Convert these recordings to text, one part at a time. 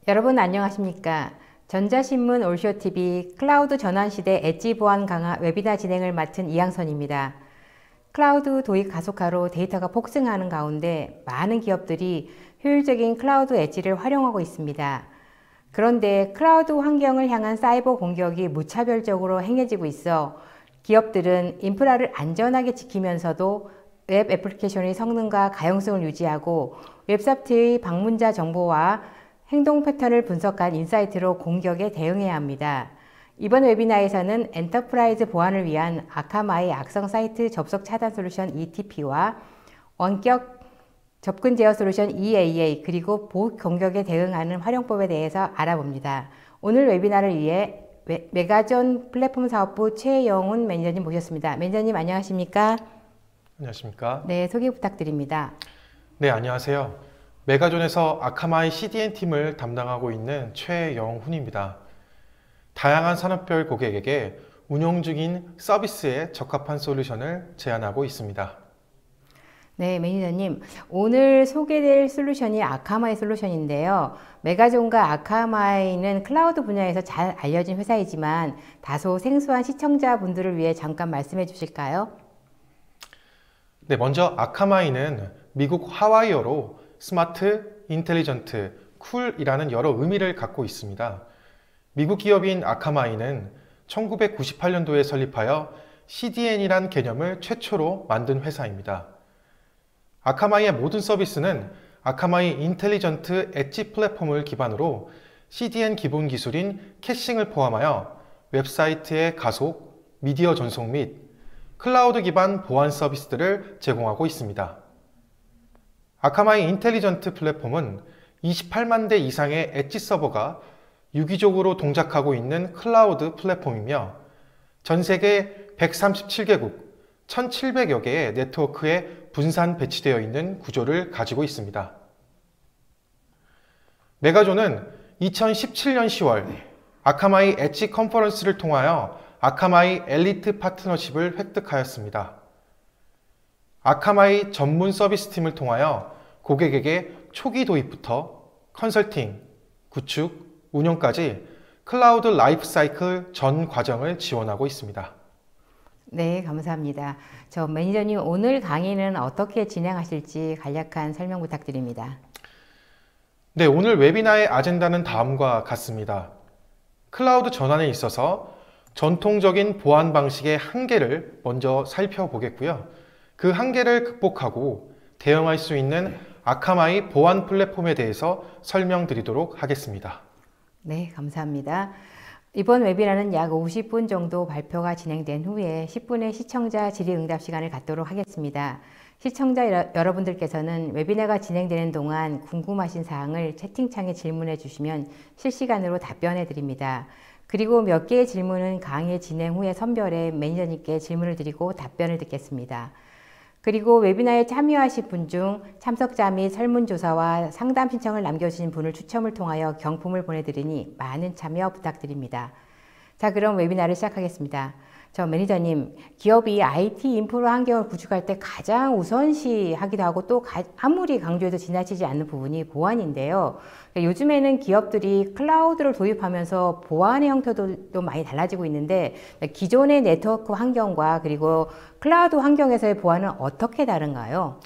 여러분 안녕하십니까? 전자신문 올쇼TV 클라우드 전환시대 엣지 보안 강화 웨비나 진행을 맡은 이양선입니다. 클라우드 도입 가속화로 데이터가 폭증하는 가운데 많은 기업들이 효율적인 클라우드 엣지를 활용하고 있습니다. 그런데 클라우드 환경을 향한 사이버 공격이 무차별적으로 행해지고 있어 기업들은 인프라를 안전하게 지키면서도 웹 애플리케이션의 성능과 가용성을 유지하고 웹사이트의 방문자 정보와 행동 패턴을 분석한 인사이트로 공격에 대응해야 합니다. 이번 웨비나에서는 엔터프라이즈 보안을 위한 아카마이 악성 사이트 접속 차단 솔루션 ETP와 원격 접근 제어 솔루션 EAA 그리고 보호 공격에 대응하는 활용법에 대해서 알아봅니다. 오늘 웨비나를 위해 메가존 플랫폼 사업부 최영훈 매니저님 모셨습니다. 매니저님 안녕하십니까? 안녕하십니까? 네, 소개 부탁드립니다. 네, 안녕하세요. 메가존에서 아카마이 CDN 팀을 담당하고 있는 최영훈입니다. 다양한 산업별 고객에게 운영 중인 서비스에 적합한 솔루션을 제안하고 있습니다. 네, 매니저님. 오늘 소개될 솔루션이 아카마이 솔루션인데요. 메가존과 아카마이는 클라우드 분야에서 잘 알려진 회사이지만 다소 생소한 시청자분들을 위해 잠깐 말씀해 주실까요? 네, 먼저 아카마이는 미국 하와이어로 스마트, 인텔리전트, 쿨이라는 여러 의미를 갖고 있습니다. 미국 기업인 아카마이는 1998년도에 설립하여 CDN이란 개념을 최초로 만든 회사입니다. 아카마이의 모든 서비스는 아카마이 인텔리전트 엣지 플랫폼을 기반으로 CDN 기본 기술인 캐싱을 포함하여 웹사이트의 가속, 미디어 전송 및 클라우드 기반 보안 서비스들을 제공하고 있습니다. 아카마이 인텔리전트 플랫폼은 28만 대 이상의 엣지 서버가 유기적으로 동작하고 있는 클라우드 플랫폼이며 전 세계 137개국 1700여 개의 네트워크에 분산 배치되어 있는 구조를 가지고 있습니다. 메가존은 2017년 10월 아카마이 엣지 컨퍼런스를 통하여 아카마이 엘리트 파트너십을 획득하였습니다. 아카마이 전문 서비스 팀을 통하여 고객에게 초기 도입부터 컨설팅, 구축, 운영까지 클라우드 라이프 사이클 전 과정을 지원하고 있습니다. 네, 감사합니다. 저 매니저님 오늘 강의는 어떻게 진행하실지 간략한 설명 부탁드립니다. 네, 오늘 웨비나의 아젠다는 다음과 같습니다. 클라우드 전환에 있어서 전통적인 보안 방식의 한계를 먼저 살펴보겠고요. 그 한계를 극복하고 대응할 수 있는 아카마이 보안 플랫폼에 대해서 설명드리도록 하겠습니다. 네, 감사합니다. 이번 웨비나는 약 50분 정도 발표가 진행된 후에 10분의 시청자 질의응답 시간을 갖도록 하겠습니다. 시청자 여러분들께서는 웨비나가 진행되는 동안 궁금하신 사항을 채팅창에 질문해 주시면 실시간으로 답변해 드립니다. 그리고 몇 개의 질문은 강의 진행 후에 선별해 매니저님께 질문을 드리고 답변을 듣겠습니다. 그리고 웨비나에 참여하실 분 중 참석자 및 설문조사와 상담 신청을 남겨주신 분을 추첨을 통하여 경품을 보내드리니 많은 참여 부탁드립니다. 자, 그럼 웨비나를 시작하겠습니다. 저 매니저님, 기업이 IT 인프라 환경을 구축할 때 가장 우선시하기도 하고 또 아무리 강조해도 지나치지 않는 부분이 보안인데요. 요즘에는 기업들이 클라우드를 도입하면서 보안의 형태도 많이 달라지고 있는데 기존의 네트워크 환경과 그리고 클라우드 환경에서의 보안은 어떻게 다른가요?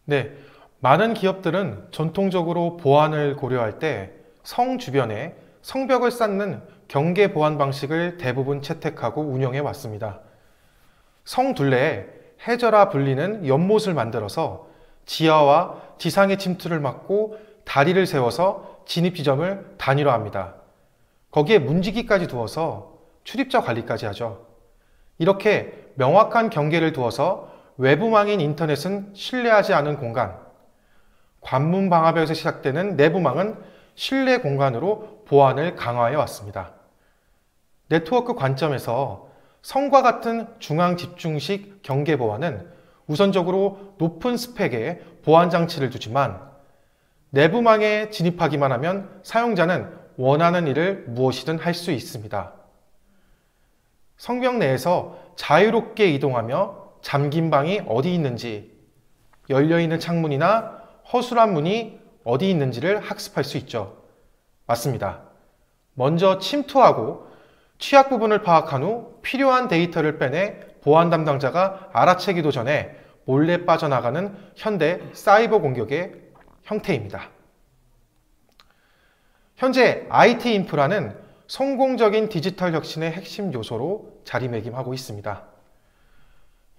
네, 많은 기업들은 전통적으로 보안을 고려할 때 성 주변에 성벽을 쌓는 경계 보안 방식을 대부분 채택하고 운영해 왔습니다. 성 둘레에 해저라 불리는 연못을 만들어서 지하와 지상의 침투를 막고 다리를 세워서 진입 지점을 단일화합니다. 거기에 문지기까지 두어서 출입자 관리까지 하죠. 이렇게 명확한 경계를 두어서 외부망인 인터넷은 신뢰하지 않은 공간, 관문 방화벽에서 시작되는 내부망은 신뢰 공간으로 보안을 강화해 왔습니다. 네트워크 관점에서 성과 같은 중앙 집중식 경계 보안은 우선적으로 높은 스펙의 보안 장치를 두지만 내부망에 진입하기만 하면 사용자는 원하는 일을 무엇이든 할 수 있습니다. 성벽 내에서 자유롭게 이동하며 잠긴 방이 어디 있는지, 열려있는 창문이나 허술한 문이 어디 있는지를 학습할 수 있죠. 맞습니다. 먼저 침투하고 취약 부분을 파악한 후 필요한 데이터를 빼내 보안 담당자가 알아채기도 전에 몰래 빠져나가는 현대 사이버 공격의 형태입니다. 현재 IT 인프라는 성공적인 디지털 혁신의 핵심 요소로 자리매김하고 있습니다.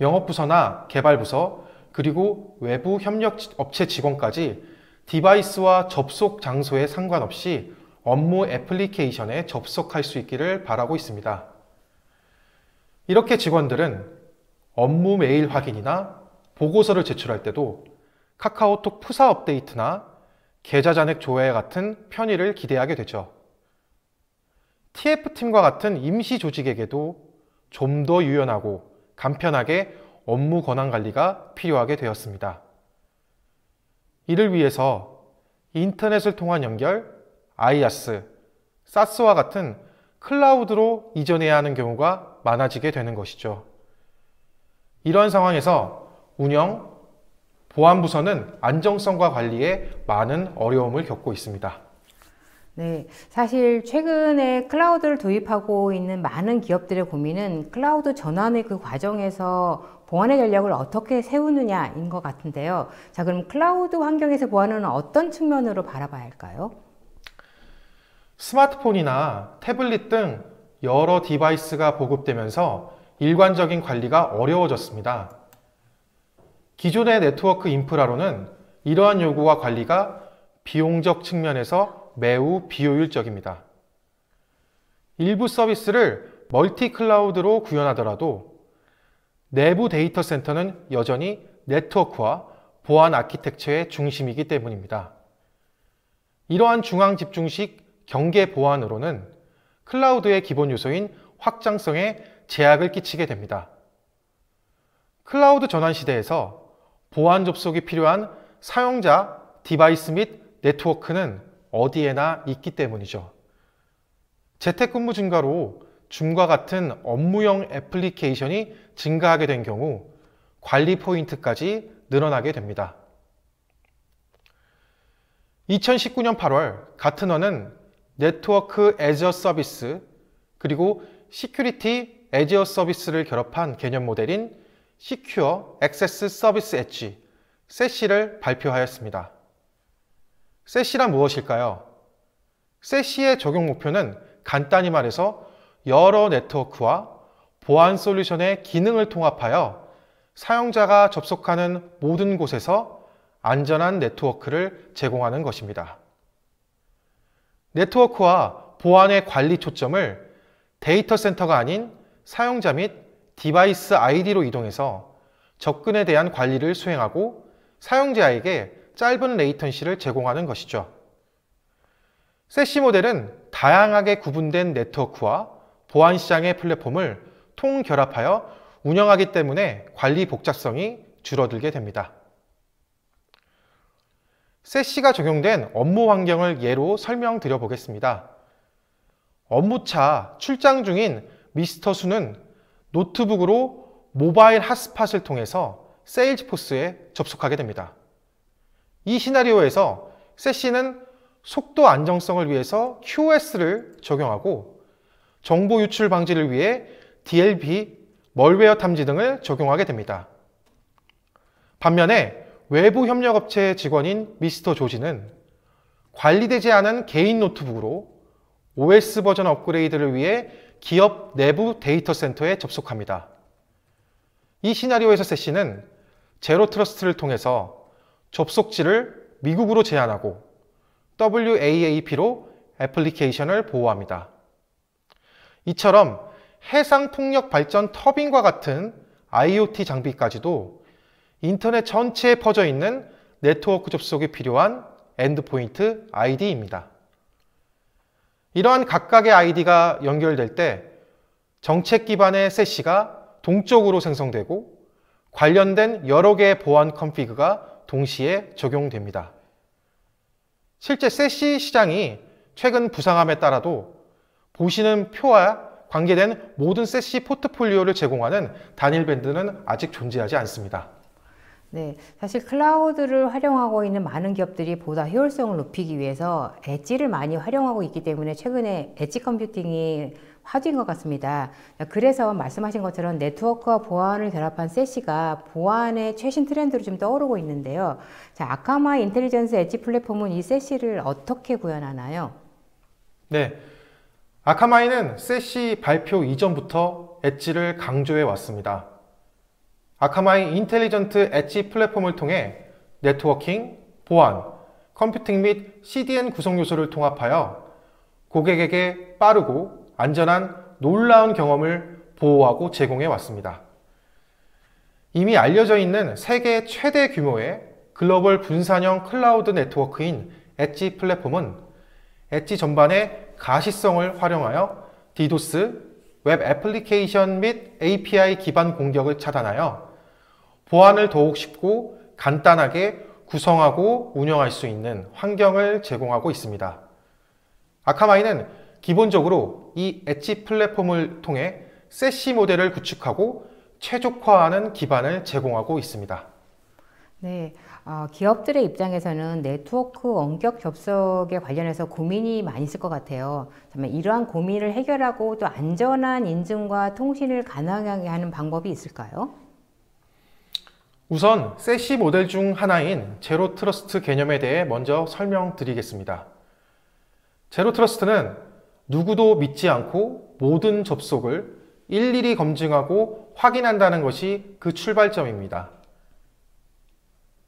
영업부서나 개발부서, 그리고 외부 협력 업체 직원까지 디바이스와 접속 장소에 상관없이 업무 애플리케이션에 접속할 수 있기를 바라고 있습니다. 이렇게 직원들은 업무 메일 확인이나 보고서를 제출할 때도 카카오톡 푸사 업데이트나 계좌 잔액 조회 같은 편의를 기대하게 되죠. TF팀과 같은 임시 조직에게도 좀 더 유연하고 간편하게 업무 권한 관리가 필요하게 되었습니다. 이를 위해서 인터넷을 통한 연결, IaaS, SaaS와 같은 클라우드로 이전해야 하는 경우가 많아지게 되는 것이죠. 이런 상황에서 운영, 보안부서는 안정성과 관리에 많은 어려움을 겪고 있습니다. 네, 사실 최근에 클라우드를 도입하고 있는 많은 기업들의 고민은 클라우드 전환의 그 과정에서 보안의 전략을 어떻게 세우느냐인 것 같은데요. 자, 그럼 클라우드 환경에서 보안은 어떤 측면으로 바라봐야 할까요? 스마트폰이나 태블릿 등 여러 디바이스가 보급되면서 일관적인 관리가 어려워졌습니다. 기존의 네트워크 인프라로는 이러한 요구와 관리가 비용적 측면에서 매우 비효율적입니다. 일부 서비스를 멀티 클라우드로 구현하더라도 내부 데이터 센터는 여전히 네트워크와 보안 아키텍처의 중심이기 때문입니다. 이러한 중앙 집중식 경계 보안으로는 클라우드의 기본 요소인 확장성에 제약을 끼치게 됩니다. 클라우드 전환 시대에서 보안 접속이 필요한 사용자, 디바이스 및 네트워크는 어디에나 있기 때문이죠. 재택근무 증가로 줌과 같은 업무용 애플리케이션이 증가하게 된 경우 관리 포인트까지 늘어나게 됩니다. 2019년 8월 가트너는 네트워크 애저 서비스 그리고 시큐리티 애저 서비스를 결합한 개념 모델인 Secure Access Service Edge, SASE를 발표하였습니다. SASE란 무엇일까요? SASE의 적용 목표는 간단히 말해서 여러 네트워크와 보안 솔루션의 기능을 통합하여 사용자가 접속하는 모든 곳에서 안전한 네트워크를 제공하는 것입니다. 네트워크와 보안의 관리 초점을 데이터 센터가 아닌 사용자 및 디바이스 아이디로 이동해서 접근에 대한 관리를 수행하고 사용자에게 짧은 레이턴시를 제공하는 것이죠. SASE 모델은 다양하게 구분된 네트워크와 보안 시장의 플랫폼을 통결합하여 운영하기 때문에 관리 복잡성이 줄어들게 됩니다. SASE가 적용된 업무 환경을 예로 설명드려 보겠습니다. 업무차 출장 중인 미스터 수는 노트북으로 모바일 핫스팟을 통해서 세일즈포스에 접속하게 됩니다. 이 시나리오에서 SASE는 속도 안정성을 위해서 QoS를 적용하고 정보 유출 방지를 위해 DLP, 멀웨어 탐지 등을 적용하게 됩니다. 반면에 외부 협력업체 직원인 미스터 조지는 관리되지 않은 개인 노트북으로 OS 버전 업그레이드를 위해 기업 내부 데이터 센터에 접속합니다. 이 시나리오에서 SASE는 제로 트러스트를 통해서 접속지를 미국으로 제한하고 WAAP로 애플리케이션을 보호합니다. 이처럼 해상 풍력 발전 터빈과 같은 IoT 장비까지도 인터넷 전체에 퍼져 있는 네트워크 접속이 필요한 엔드포인트 ID입니다. 이러한 각각의 ID가 연결될 때 정책 기반의 SASE가 동적으로 생성되고 관련된 여러 개의 보안 컨피그가 동시에 적용됩니다. 실제 SASE 시장이 최근 부상함에 따라도 보시는 표와 관계된 모든 SASE 포트폴리오를 제공하는 단일 밴드는 아직 존재하지 않습니다. 네, 사실 클라우드를 활용하고 있는 많은 기업들이 보다 효율성을 높이기 위해서 엣지를 많이 활용하고 있기 때문에 최근에 엣지 컴퓨팅이 화두인 것 같습니다. 그래서 말씀하신 것처럼 네트워크와 보안을 결합한 세시가 보안의 최신 트렌드로 좀 떠오르고 있는데요. 자, 아카마 인텔리전스 엣지 플랫폼은 이 세시를 어떻게 구현하나요? 네, 아카마이는 세시 발표 이전부터 엣지를 강조해 왔습니다. 아카마이 인텔리전트 엣지 플랫폼을 통해 네트워킹, 보안, 컴퓨팅 및 CDN 구성 요소를 통합하여 고객에게 빠르고 안전한 놀라운 경험을 보호하고 제공해 왔습니다. 이미 알려져 있는 세계 최대 규모의 글로벌 분산형 클라우드 네트워크인 엣지 플랫폼은 엣지 전반의 가시성을 활용하여 디도스, 웹 애플리케이션 및 API 기반 공격을 차단하여 보안을 더욱 쉽고 간단하게 구성하고 운영할 수 있는 환경을 제공하고 있습니다. 아카마이는 기본적으로 이 엣지 플랫폼을 통해 세시 모델을 구축하고 최적화하는 기반을 제공하고 있습니다. 네, 기업들의 입장에서는 네트워크 원격 접속에 관련해서 고민이 많이 있을 것 같아요. 정말 이러한 고민을 해결하고 또 안전한 인증과 통신을 가능하게 하는 방법이 있을까요? 우선 세시 모델 중 하나인 제로 트러스트 개념에 대해 먼저 설명드리겠습니다. 제로 트러스트는 누구도 믿지 않고 모든 접속을 일일이 검증하고 확인한다는 것이 그 출발점입니다.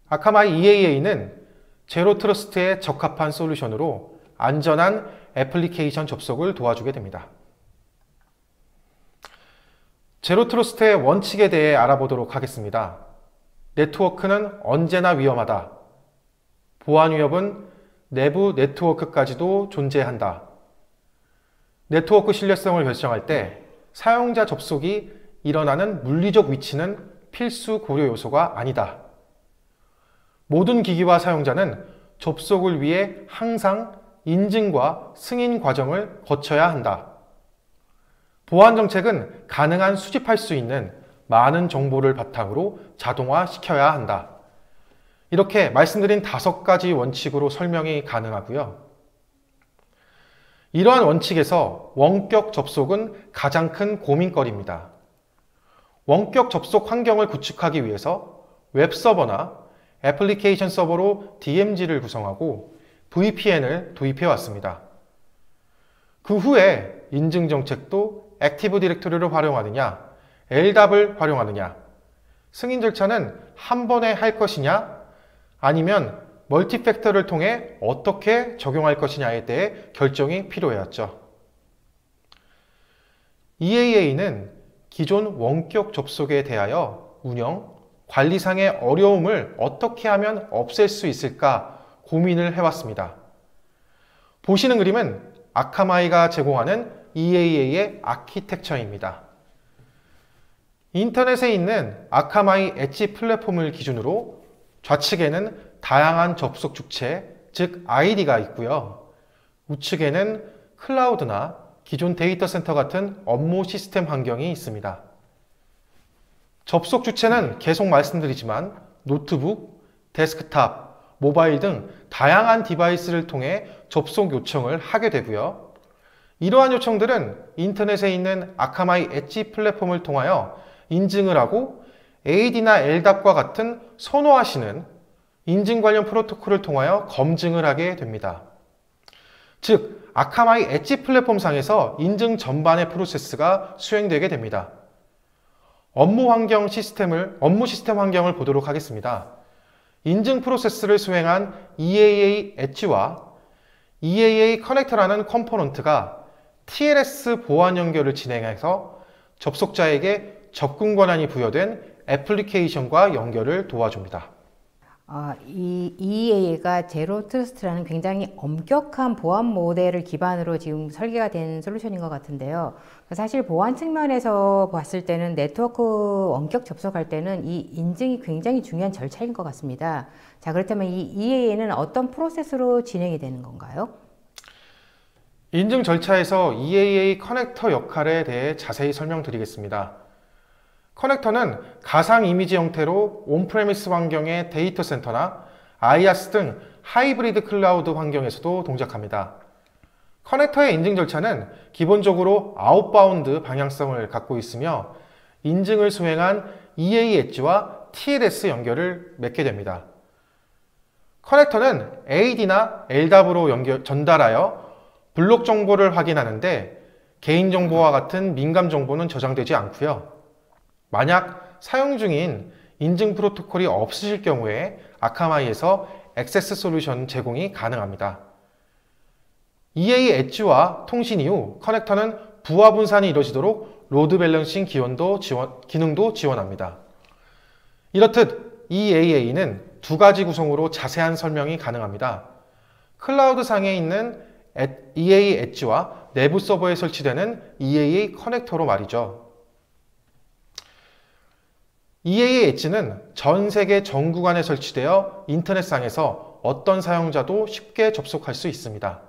아카마이 EAA는 제로 트러스트에 적합한 솔루션으로 안전한 애플리케이션 접속을 도와주게 됩니다. 제로 트러스트의 원칙에 대해 알아보도록 하겠습니다. 네트워크는 언제나 위험하다. 보안 위협은 내부 네트워크까지도 존재한다. 네트워크 신뢰성을 결정할 때 사용자 접속이 일어나는 물리적 위치는 필수 고려 요소가 아니다. 모든 기기와 사용자는 접속을 위해 항상 인증과 승인 과정을 거쳐야 한다. 보안 정책은 가능한 수집할 수 있는 많은 정보를 바탕으로 자동화시켜야 한다. 이렇게 말씀드린 5가지 원칙으로 설명이 가능하고요. 이러한 원칙에서 원격 접속은 가장 큰 고민거리입니다. 원격 접속 환경을 구축하기 위해서 웹서버나 애플리케이션 서버로 DMZ를 구성하고 VPN을 도입해 왔습니다. 그 후에 인증 정책도 액티브 디렉토리를 활용하느냐, LDAP을 활용하느냐, 승인 절차는 한 번에 할 것이냐, 아니면 멀티팩터를 통해 어떻게 적용할 것이냐에 대해 결정이 필요해왔죠. EAA는 기존 원격 접속에 대하여 운영, 관리상의 어려움을 어떻게 하면 없앨 수 있을까 고민을 해왔습니다. 보시는 그림은 아카마이가 제공하는 EAA의 아키텍처입니다. 인터넷에 있는 아카마이 엣지 플랫폼을 기준으로 좌측에는 다양한 접속 주체, 즉 ID가 있고요. 우측에는 클라우드나 기존 데이터 센터 같은 업무 시스템 환경이 있습니다. 접속 주체는 계속 말씀드리지만 노트북, 데스크탑, 모바일 등 다양한 디바이스를 통해 접속 요청을 하게 되고요. 이러한 요청들은 인터넷에 있는 아카마이 엣지 플랫폼을 통하여 인증을 하고 AD나 LDAP과 같은 선호하시는 인증 관련 프로토콜을 통하여 검증을 하게 됩니다. 즉, 아카마이 엣지 플랫폼 상에서 인증 전반의 프로세스가 수행되게 됩니다. 업무 시스템 환경을 보도록 하겠습니다. 인증 프로세스를 수행한 EAA 엣지와 EAA 커넥터라는 컴포넌트가 TLS 보안 연결을 진행해서 접속자에게 접근 권한이 부여된 애플리케이션과 연결을 도와줍니다. 이 EAA가 제로 트러스트라는 굉장히 엄격한 보안 모델을 기반으로 지금 설계가 된 솔루션인 것 같은데요. 사실 보안 측면에서 봤을 때는 네트워크 원격 접속할 때는 이 인증이 굉장히 중요한 절차인 것 같습니다. 자, 그렇다면 이 EAA는 어떤 프로세스로 진행이 되는 건가요? 인증 절차에서 EAA 커넥터 역할에 대해 자세히 설명드리겠습니다. 커넥터는 가상 이미지 형태로 온프레미스 환경의 데이터 센터나 IaaS 등 하이브리드 클라우드 환경에서도 동작합니다. 커넥터의 인증 절차는 기본적으로 아웃바운드 방향성을 갖고 있으며 인증을 수행한 EA 엣지와 TLS 연결을 맺게 됩니다. 커넥터는 AD나 LDAP으로 전달하여 블록 정보를 확인하는데 개인정보와 같은 민감 정보는 저장되지 않고요. 만약 사용 중인 인증 프로토콜이 없으실 경우에 아카마이에서 액세스 솔루션 제공이 가능합니다. EA 엣지와 통신 이후 커넥터는 부하 분산이 이루어지도록 로드 밸런싱 기능도 지원합니다. 이렇듯 EAA는 두 가지 구성으로 자세한 설명이 가능합니다. 클라우드 상에 있는 EA 엣지와 내부 서버에 설치되는 EAA 커넥터로 말이죠. EAA 엣지는 전 세계 전 구간에 설치되어 인터넷상에서 어떤 사용자도 쉽게 접속할 수 있습니다.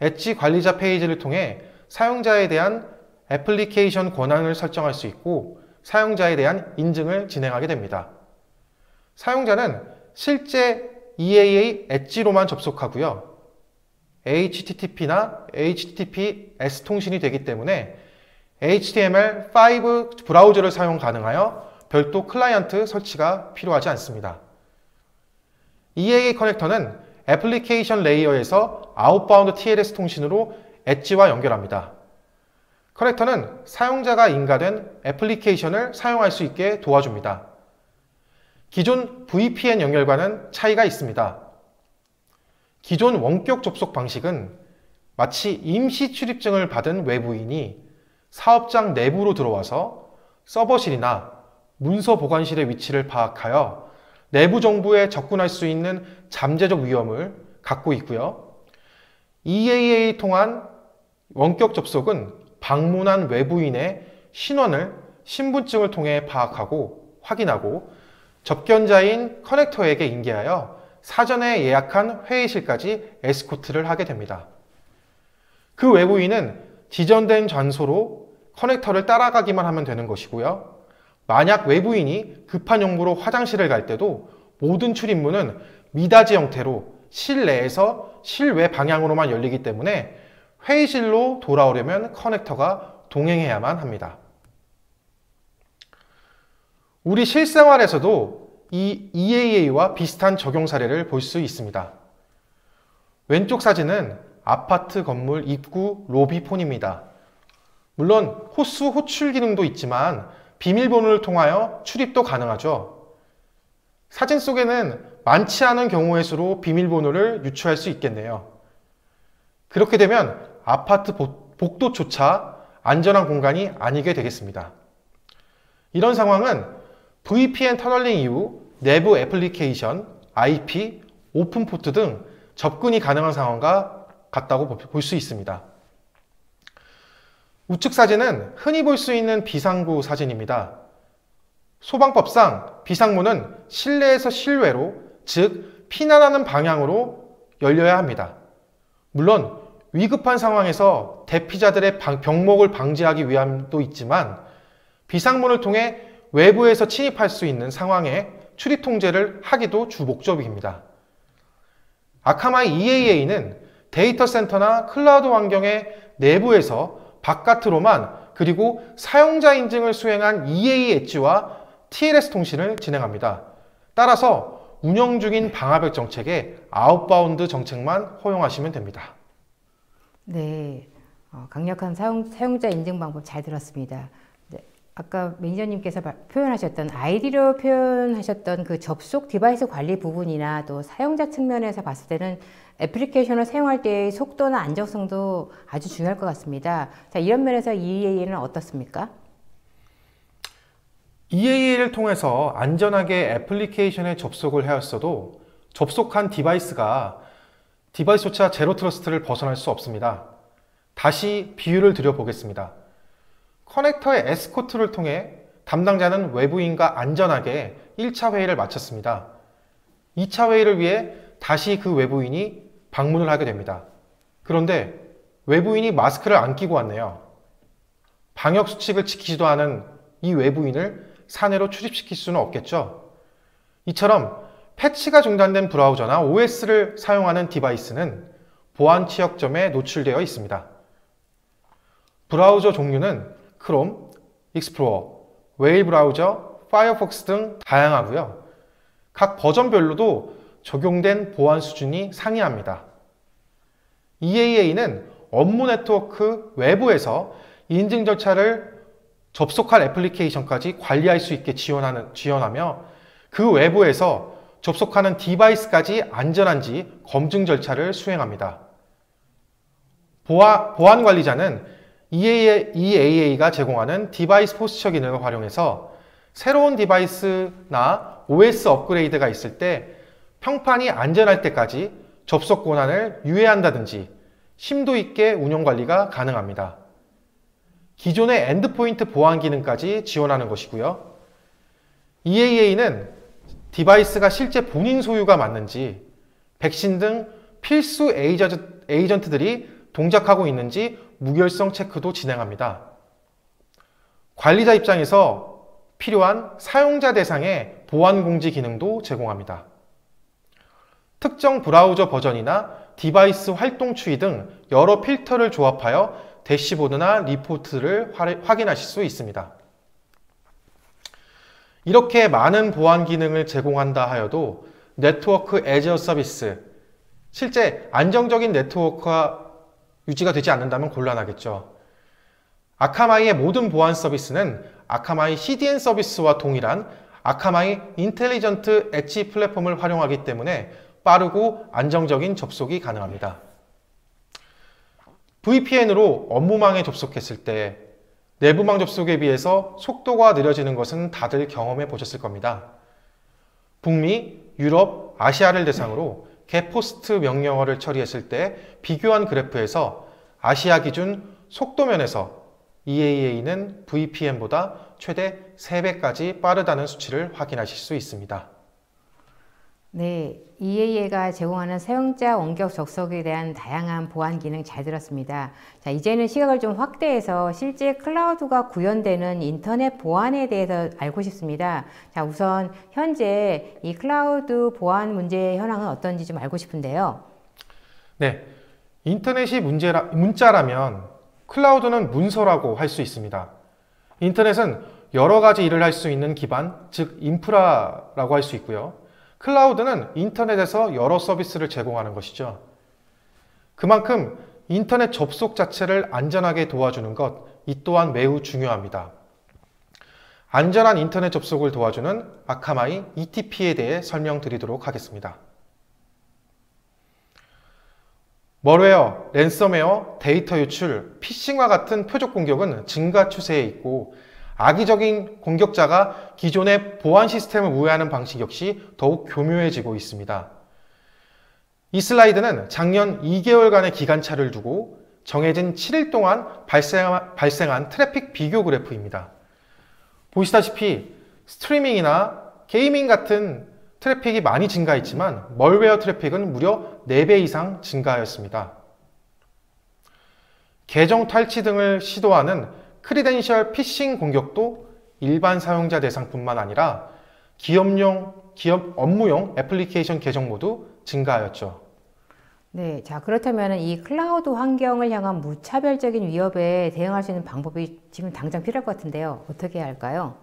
엣지 관리자 페이지를 통해 사용자에 대한 애플리케이션 권한을 설정할 수 있고 사용자에 대한 인증을 진행하게 됩니다. 사용자는 실제 EAA 엣지로만 접속하고요. HTTP나 HTTPS 통신이 되기 때문에 HTML5 브라우저를 사용 가능하여 별도 클라이언트 설치가 필요하지 않습니다. EAA 커넥터는 애플리케이션 레이어에서 아웃바운드 TLS 통신으로 엣지와 연결합니다. 커넥터는 사용자가 인가된 애플리케이션을 사용할 수 있게 도와줍니다. 기존 VPN 연결과는 차이가 있습니다. 기존 원격 접속 방식은 마치 임시 출입증을 받은 외부인이 사업장 내부로 들어와서 서버실이나 문서 보관실의 위치를 파악하여 내부 정보에 접근할 수 있는 잠재적 위험을 갖고 있고요. EAA 통한 원격 접속은 방문한 외부인의 신원을 신분증을 통해 파악하고 확인하고 접견자인 커넥터에게 인계하여 사전에 예약한 회의실까지 에스코트를 하게 됩니다. 그 외부인은 지정된 장소로 커넥터를 따라가기만 하면 되는 것이고요. 만약 외부인이 급한 용무로 화장실을 갈 때도 모든 출입문은 미닫이 형태로 실내에서 실외 방향으로만 열리기 때문에 회의실로 돌아오려면 커넥터가 동행해야만 합니다. 우리 실생활에서도 이 EAA와 비슷한 적용 사례를 볼 수 있습니다. 왼쪽 사진은 아파트 건물 입구 로비 폰입니다. 물론 호수 호출 기능도 있지만 비밀번호를 통하여 출입도 가능하죠. 사진 속에는 많지 않은 경우의 수로 비밀번호를 유추할 수 있겠네요. 그렇게 되면 아파트 복도조차 안전한 공간이 아니게 되겠습니다. 이런 상황은 VPN 터널링 이후 내부 애플리케이션, IP, 오픈포트 등 접근이 가능한 상황과 같다고 볼 수 있습니다. 우측 사진은 흔히 볼 수 있는 비상구 사진입니다. 소방법상 비상문은 실내에서 실외로, 즉 피난하는 방향으로 열려야 합니다. 물론 위급한 상황에서 대피자들의 병목을 방지하기 위함도 있지만 비상문을 통해 외부에서 침입할 수 있는 상황에 출입 통제를 하기도 주 목적입니다. 아카마이 EAA는 데이터 센터나 클라우드 환경의 내부에서 바깥으로만 그리고 사용자 인증을 수행한 EAA 엣지와 TLS 통신을 진행합니다. 따라서 운영 중인 방화벽 정책에 아웃바운드 정책만 허용하시면 됩니다. 네, 강력한 사용자 인증 방법 잘 들었습니다. 네, 아까 매니저님께서 표현하셨던 아이디로 표현하셨던 그 접속 디바이스 관리 부분이나 또 사용자 측면에서 봤을 때는 애플리케이션을 사용할 때의 속도나 안정성도 아주 중요할 것 같습니다. 자, 이런 면에서 EAA는 어떻습니까? EAA를 통해서 안전하게 애플리케이션에 접속을 하였어도 접속한 디바이스조차 제로 트러스트를 벗어날 수 없습니다. 다시 비유를 드려보겠습니다. 커넥터의 에스코트를 통해 담당자는 외부인과 안전하게 1차 회의를 마쳤습니다. 2차 회의를 위해 다시 그 외부인이 방문을 하게 됩니다. 그런데 외부인이 마스크를 안 끼고 왔네요. 방역 수칙을 지키지도 않은 이 외부인을 사내로 출입시킬 수는 없겠죠. 이처럼 패치가 중단된 브라우저나 OS를 사용하는 디바이스는 보안 취약점에 노출되어 있습니다. 브라우저 종류는 크롬, 익스플로러, 웨일 브라우저, 파이어폭스 등 다양하고요. 각 버전별로도 적용된 보안 수준이 상이합니다. EAA는 업무 네트워크 외부에서 인증 절차를 접속할 애플리케이션까지 관리할 수 있게 지원하며 그 외부에서 접속하는 디바이스까지 안전한지 검증 절차를 수행합니다. 보안 관리자는 EAA가 제공하는 디바이스 포스처 기능을 활용해서 새로운 디바이스나 OS 업그레이드가 있을 때 평판이 안전할 때까지 접속 권한을 유예한다든지 심도 있게 운영 관리가 가능합니다. 기존의 엔드포인트 보안 기능까지 지원하는 것이고요. EAA는 디바이스가 실제 본인 소유가 맞는지, 백신 등 필수 에이전트들이 동작하고 있는지 무결성 체크도 진행합니다. 관리자 입장에서 필요한 사용자 대상의 보안 공지 기능도 제공합니다. 특정 브라우저 버전이나 디바이스 활동 추이 등 여러 필터를 조합하여 대시보드나 리포트를 확인하실 수 있습니다. 이렇게 많은 보안 기능을 제공한다 하여도 네트워크 애저 서비스, 실제 안정적인 네트워크가 유지가 되지 않는다면 곤란하겠죠. 아카마이의 모든 보안 서비스는 아카마이 CDN 서비스와 동일한 아카마이 인텔리전트 엣지 플랫폼을 활용하기 때문에 빠르고 안정적인 접속이 가능합니다. VPN으로 업무망에 접속했을 때 내부망 접속에 비해서 속도가 느려지는 것은 다들 경험해 보셨을 겁니다. 북미, 유럽, 아시아를 대상으로 getPost 명령어를 처리했을 때 비교한 그래프에서 아시아 기준 속도면에서 EAA는 VPN보다 최대 3배까지 빠르다는 수치를 확인하실 수 있습니다. 네, EAA가 제공하는 사용자 원격 접속에 대한 다양한 보안 기능 잘 들었습니다. 자, 이제는 시각을 좀 확대해서 실제 클라우드가 구현되는 인터넷 보안에 대해서 알고 싶습니다. 자, 우선 현재 이 클라우드 보안 문제의 현황은 어떤지 좀 알고 싶은데요. 네, 인터넷이 문자라면 클라우드는 문서라고 할 수 있습니다. 인터넷은 여러 가지 일을 할 수 있는 기반, 즉 인프라라고 할 수 있고요. 클라우드는 인터넷에서 여러 서비스를 제공하는 것이죠. 그만큼 인터넷 접속 자체를 안전하게 도와주는 것, 이 또한 매우 중요합니다. 안전한 인터넷 접속을 도와주는 아카마이 ETP에 대해 설명드리도록 하겠습니다. 멀웨어, 랜섬웨어, 데이터 유출, 피싱과 같은 표적 공격은 증가 추세에 있고 악의적인 공격자가 기존의 보안 시스템을 우회하는 방식 역시 더욱 교묘해지고 있습니다. 이 슬라이드는 작년 2개월간의 기간차를 두고 정해진 7일 동안 발생한 트래픽 비교 그래프입니다. 보시다시피 스트리밍이나 게이밍 같은 트래픽이 많이 증가했지만 멀웨어 트래픽은 무려 4배 이상 증가하였습니다. 계정 탈취 등을 시도하는 크리덴셜 피싱 공격도 일반 사용자 대상뿐만 아니라 기업 업무용 애플리케이션 계정 모두 증가하였죠. 네, 자, 그렇다면 이 클라우드 환경을 향한 무차별적인 위협에 대응할 수 있는 방법이 지금 당장 필요할 것 같은데요. 어떻게 해야 할까요?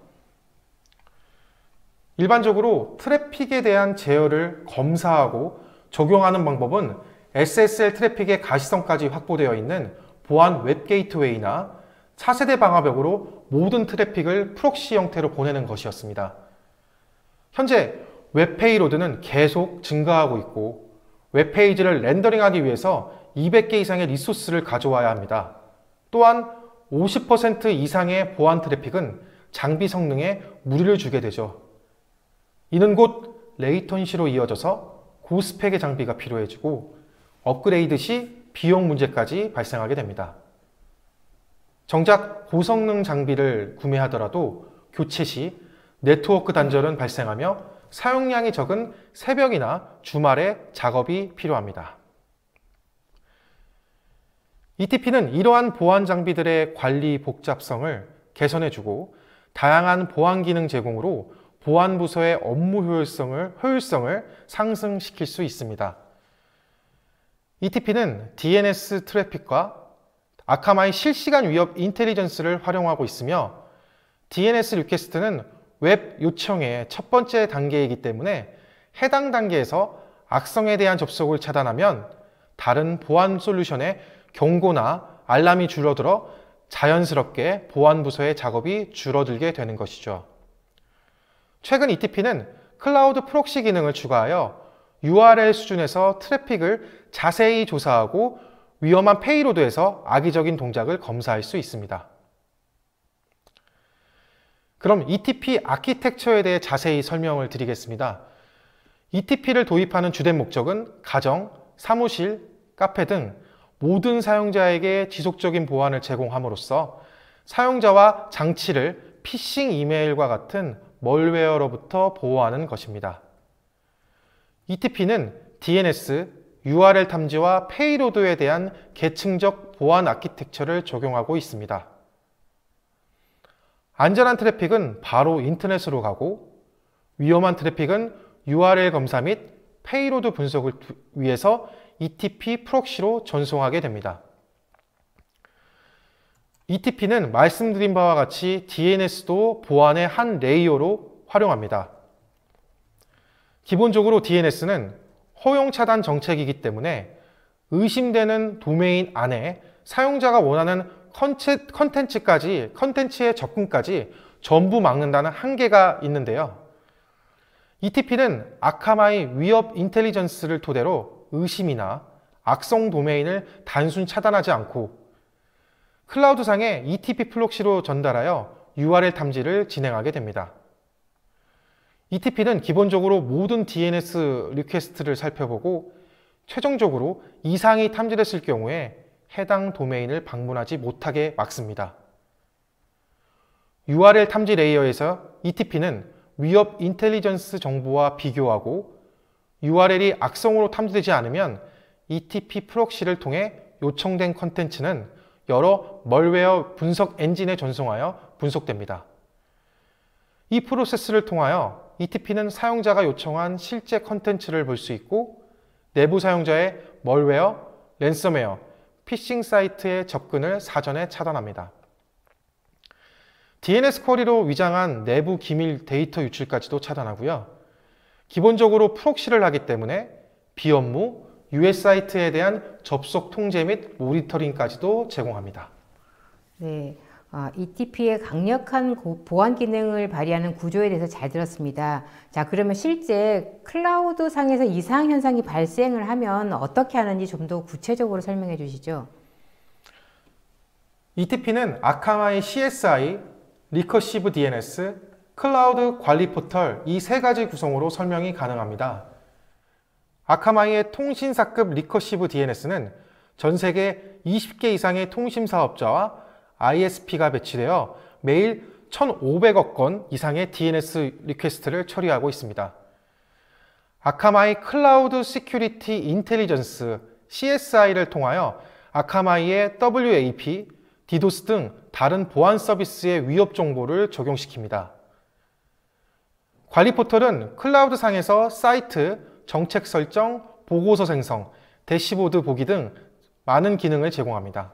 일반적으로 트래픽에 대한 제어를 검사하고 적용하는 방법은 SSL 트래픽의 가시성까지 확보되어 있는 보안 웹 게이트웨이나 차세대 방화벽으로 모든 트래픽을 프록시 형태로 보내는 것이었습니다. 현재 웹페이로드는 계속 증가하고 있고 웹페이지를 렌더링하기 위해서 200개 이상의 리소스를 가져와야 합니다. 또한 50% 이상의 보안 트래픽은 장비 성능에 무리를 주게 되죠. 이는 곧 레이턴시로 이어져서 고스펙의 장비가 필요해지고 업그레이드 시 비용 문제까지 발생하게 됩니다. 정작 고성능 장비를 구매하더라도 교체 시 네트워크 단절은 발생하며 사용량이 적은 새벽이나 주말에 작업이 필요합니다. ETP는 이러한 보안 장비들의 관리 복잡성을 개선해주고 다양한 보안 기능 제공으로 보안 부서의 업무 효율성을 상승시킬 수 있습니다. ETP는 DNS 트래픽과 아카마이 실시간 위협 인텔리전스를 활용하고 있으며 DNS 리퀘스트는 웹 요청의 첫 번째 단계이기 때문에 해당 단계에서 악성에 대한 접속을 차단하면 다른 보안 솔루션의 경고나 알람이 줄어들어 자연스럽게 보안 부서의 작업이 줄어들게 되는 것이죠. 최근 ETP는 클라우드 프록시 기능을 추가하여 URL 수준에서 트래픽을 자세히 조사하고 위험한 페이로드에서 악의적인 동작을 검사할 수 있습니다. 그럼 ETP 아키텍처에 대해 자세히 설명을 드리겠습니다. ETP를 도입하는 주된 목적은 가정, 사무실, 카페 등 모든 사용자에게 지속적인 보안을 제공함으로써 사용자와 장치를 피싱 이메일과 같은 멀웨어로부터 보호하는 것입니다. ETP는 DNS, URL 탐지와 페이로드에 대한 계층적 보안 아키텍처를 적용하고 있습니다. 안전한 트래픽은 바로 인터넷으로 가고 위험한 트래픽은 URL 검사 및 페이로드 분석을 위해서 ETP 프록시로 전송하게 됩니다. ETP는 말씀드린 바와 같이 DNS도 보안의 한 레이어로 활용합니다. 기본적으로 DNS는 허용 차단 정책이기 때문에 의심되는 도메인 안에 사용자가 원하는 컨텐츠의 접근까지 전부 막는다는 한계가 있는데요. ETP는 아카마이 위협 인텔리전스를 토대로 의심이나 악성 도메인을 단순 차단하지 않고 클라우드상에 ETP 프록시로 전달하여 URL 탐지를 진행하게 됩니다. ETP는 기본적으로 모든 DNS 리퀘스트를 살펴보고 최종적으로 이상이 탐지됐을 경우에 해당 도메인을 방문하지 못하게 막습니다. URL 탐지 레이어에서 ETP는 위협 인텔리전스 정보와 비교하고 URL이 악성으로 탐지되지 않으면 ETP 프록시를 통해 요청된 컨텐츠는 여러 멀웨어 분석 엔진에 전송하여 분석됩니다. 이 프로세스를 통하여 ETP는 사용자가 요청한 실제 컨텐츠를 볼 수 있고 내부 사용자의 멀웨어, 랜섬웨어, 피싱 사이트의 접근을 사전에 차단합니다. DNS 쿼리로 위장한 내부 기밀 데이터 유출까지도 차단하고요. 기본적으로 프록시를 하기 때문에 비업무, US 사이트에 대한 접속 통제 및 모니터링까지도 제공합니다. 네, ETP의 강력한 보안 기능을 발휘하는 구조에 대해서 잘 들었습니다. 자, 그러면 실제 클라우드 상에서 이상 현상이 발생을 하면 어떻게 하는지 좀 더 구체적으로 설명해 주시죠. ETP는 아카마이 CSI, 리커시브 DNS, 클라우드 관리 포털 이 세 가지 구성으로 설명이 가능합니다. 아카마이의 통신사급 리커시브 DNS는 전 세계 20개 이상의 통신 사업자와 ISP가 배치되어 매일 1,500억 건 이상의 DNS 리퀘스트를 처리하고 있습니다. 아카마이 클라우드 시큐리티 인텔리전스 CSI를 통하여 아카마이의 WAP, 디도스 등 다른 보안 서비스의 위협 정보를 적용시킵니다. 관리 포털은 클라우드 상에서 사이트, 정책 설정, 보고서 생성, 대시보드 보기 등 많은 기능을 제공합니다.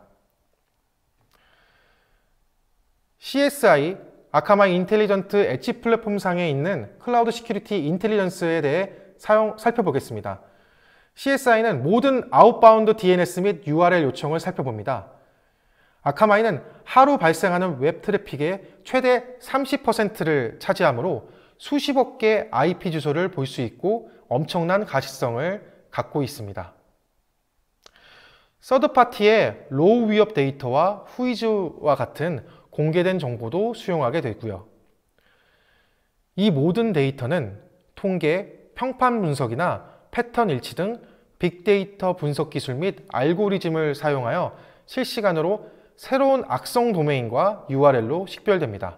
CSI, 아카마이 인텔리전트 엣지 플랫폼 상에 있는 클라우드 시큐리티 인텔리전스에 대해 살펴보겠습니다. CSI는 모든 아웃바운드 DNS 및 URL 요청을 살펴봅니다. 아카마이는 하루 발생하는 웹 트래픽의 최대 30%를 차지하므로 수십억 개의 IP 주소를 볼 수 있고 엄청난 가시성을 갖고 있습니다. 서드파티의 로우 위협 데이터와 후이즈와 같은 공개된 정보도 수용하게 되고요. 이 모든 데이터는 통계, 평판 분석이나 패턴 일치 등 빅데이터 분석 기술 및 알고리즘을 사용하여 실시간으로 새로운 악성 도메인과 URL로 식별됩니다.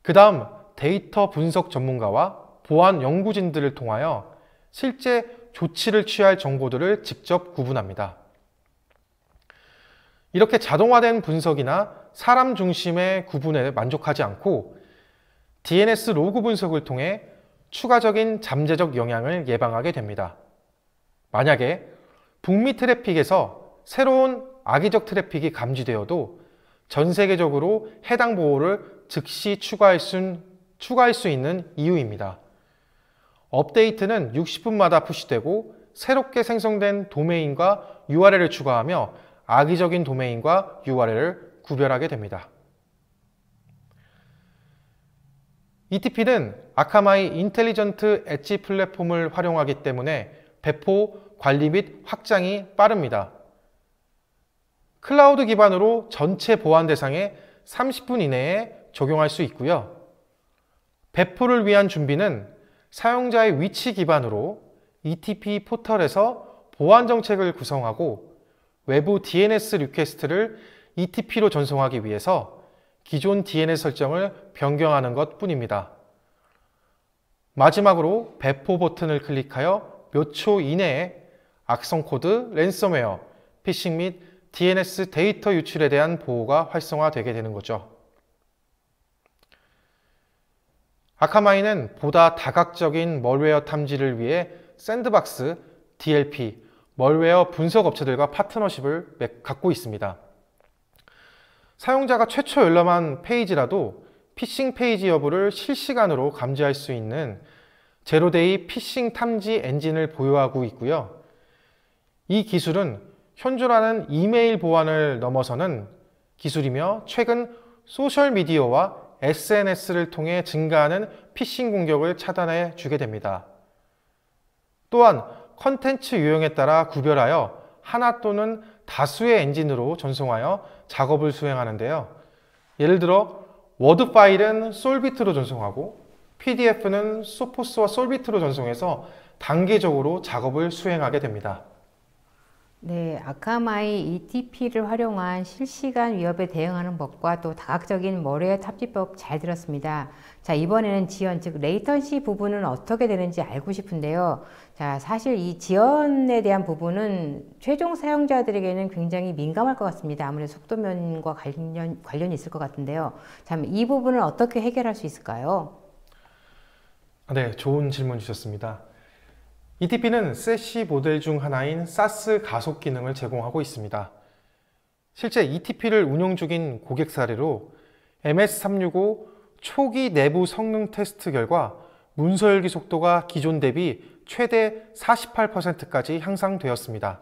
그 다음 데이터 분석 전문가와 보안 연구진들을 통하여 실제 조치를 취할 정보들을 직접 구분합니다. 이렇게 자동화된 분석이나 사람 중심의 구분에 만족하지 않고 DNS 로그 분석을 통해 추가적인 잠재적 영향을 예방하게 됩니다. 만약에 북미 트래픽에서 새로운 악의적 트래픽이 감지되어도 전 세계적으로 해당 보호를 즉시 추가할 수 있는 이유입니다. 업데이트는 60분마다 푸시되고 새롭게 생성된 도메인과 URL을 추가하며 악의적인 도메인과 URL을 구별하게 됩니다. ETP는 아카마이 인텔리전트 엣지 플랫폼을 활용하기 때문에 배포, 관리 및 확장이 빠릅니다. 클라우드 기반으로 전체 보안 대상에 30분 이내에 적용할 수 있고요. 배포를 위한 준비는 사용자의 위치 기반으로 ETP 포털에서 보안 정책을 구성하고 외부 DNS 리퀘스트를 ETP로 전송하기 위해서 기존 DNS 설정을 변경하는 것 뿐입니다. 마지막으로 배포 버튼을 클릭하여 몇 초 이내에 악성 코드, 랜섬웨어, 피싱 및 DNS 데이터 유출에 대한 보호가 활성화되게 되는 거죠. 아카마이는 보다 다각적인 멀웨어 탐지를 위해 샌드박스, DLP, 멀웨어 분석 업체들과 파트너십을 갖고 있습니다. 사용자가 최초 열람한 페이지라도 피싱 페이지 여부를 실시간으로 감지할 수 있는 제로데이 피싱 탐지 엔진을 보유하고 있고요. 이 기술은 현존하는 이메일 보안을 넘어서는 기술이며 최근 소셜미디어와 SNS를 통해 증가하는 피싱 공격을 차단해 주게 됩니다. 또한 컨텐츠 유형에 따라 구별하여 하나 또는 다수의 엔진으로 전송하여 작업을 수행하는데요. 예를 들어 워드 파일은 솔비트로 전송하고 PDF는 소포스와 솔비트로 전송해서 단계적으로 작업을 수행하게 됩니다. 네, 아카마이 ETP를 활용한 실시간 위협에 대응하는 법과 또 다각적인 멀웨어 탑재법 잘 들었습니다. 자, 이번에는 지연, 즉 레이턴시 부분은 어떻게 되는지 알고 싶은데요. 자, 사실 이 지연에 대한 부분은 최종 사용자들에게는 굉장히 민감할 것 같습니다. 아무래도 속도면과 관련이 있을 것 같은데요. 참, 이 부분을 어떻게 해결할 수 있을까요? 네, 좋은 질문 주셨습니다. ETP는 세시 모델 중 하나인 사스 가속 기능을 제공하고 있습니다. 실제 ETP를 운영 중인 고객 사례로 MS365 초기 내부 성능 테스트 결과 문서 열기 속도가 기존 대비 최대 48%까지 향상되었습니다.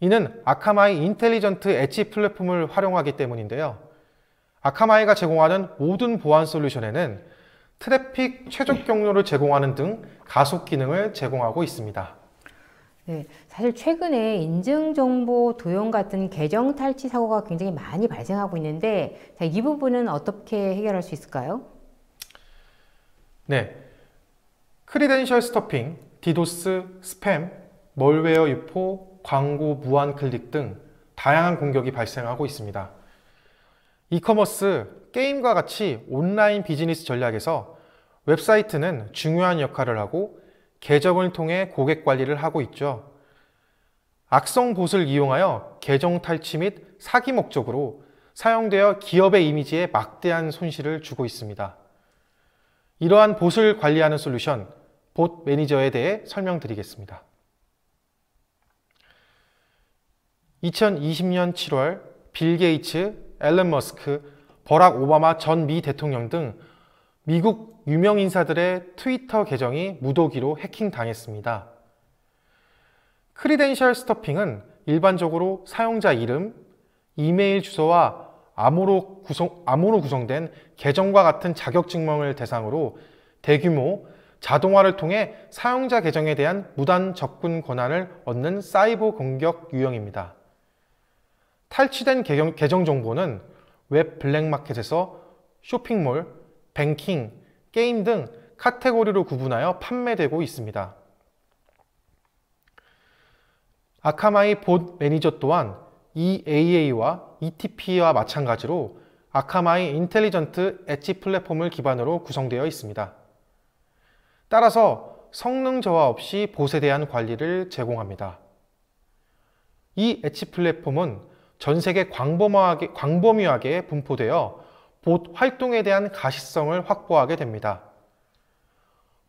이는 아카마이 인텔리전트 엣지 플랫폼을 활용하기 때문인데요. 아카마이가 제공하는 모든 보안 솔루션에는 트래픽 최적 경로를 제공하는 등 가속 기능을 제공하고 있습니다. 네, 사실 최근에 인증정보 도용 같은 계정 탈취 사고가 굉장히 많이 발생하고 있는데 자, 이 부분은 어떻게 해결할 수 있을까요? 네, 크리덴셜 스토핑, 디도스, 스팸, 멀웨어 유포, 광고 무한 클릭 등 다양한 공격이 발생하고 있습니다. 이커머스, 게임과 같이 온라인 비즈니스 전략에서 웹사이트는 중요한 역할을 하고 계정을 통해 고객 관리를 하고 있죠. 악성 봇을 이용하여 계정 탈취 및 사기 목적으로 사용되어 기업의 이미지에 막대한 손실을 주고 있습니다. 이러한 봇을 관리하는 솔루션, 봇 매니저에 대해 설명드리겠습니다. 2020년 7월 빌 게이츠, 앨런 머스크, 버락 오바마 전 미 대통령 등 미국 유명 인사들의 트위터 계정이 무더기로 해킹당했습니다. 크리덴셜 스토핑은 일반적으로 사용자 이름, 이메일 주소와 암호로 구성된 계정과 같은 자격증명을 대상으로 대규모 자동화를 통해 사용자 계정에 대한 무단 접근 권한을 얻는 사이버 공격 유형입니다. 탈취된 계정 정보는 웹 블랙마켓에서 쇼핑몰, 뱅킹, 게임 등 카테고리로 구분하여 판매되고 있습니다. 아카마이 봇 매니저 또한 EAA와 ETP와 마찬가지로 아카마이 인텔리전트 엣지 플랫폼을 기반으로 구성되어 있습니다. 따라서 성능 저하 없이 봇에 대한 관리를 제공합니다. 이 엣지 플랫폼은 전 세계 광범위하게 분포되어 봇 활동에 대한 가시성을 확보하게 됩니다.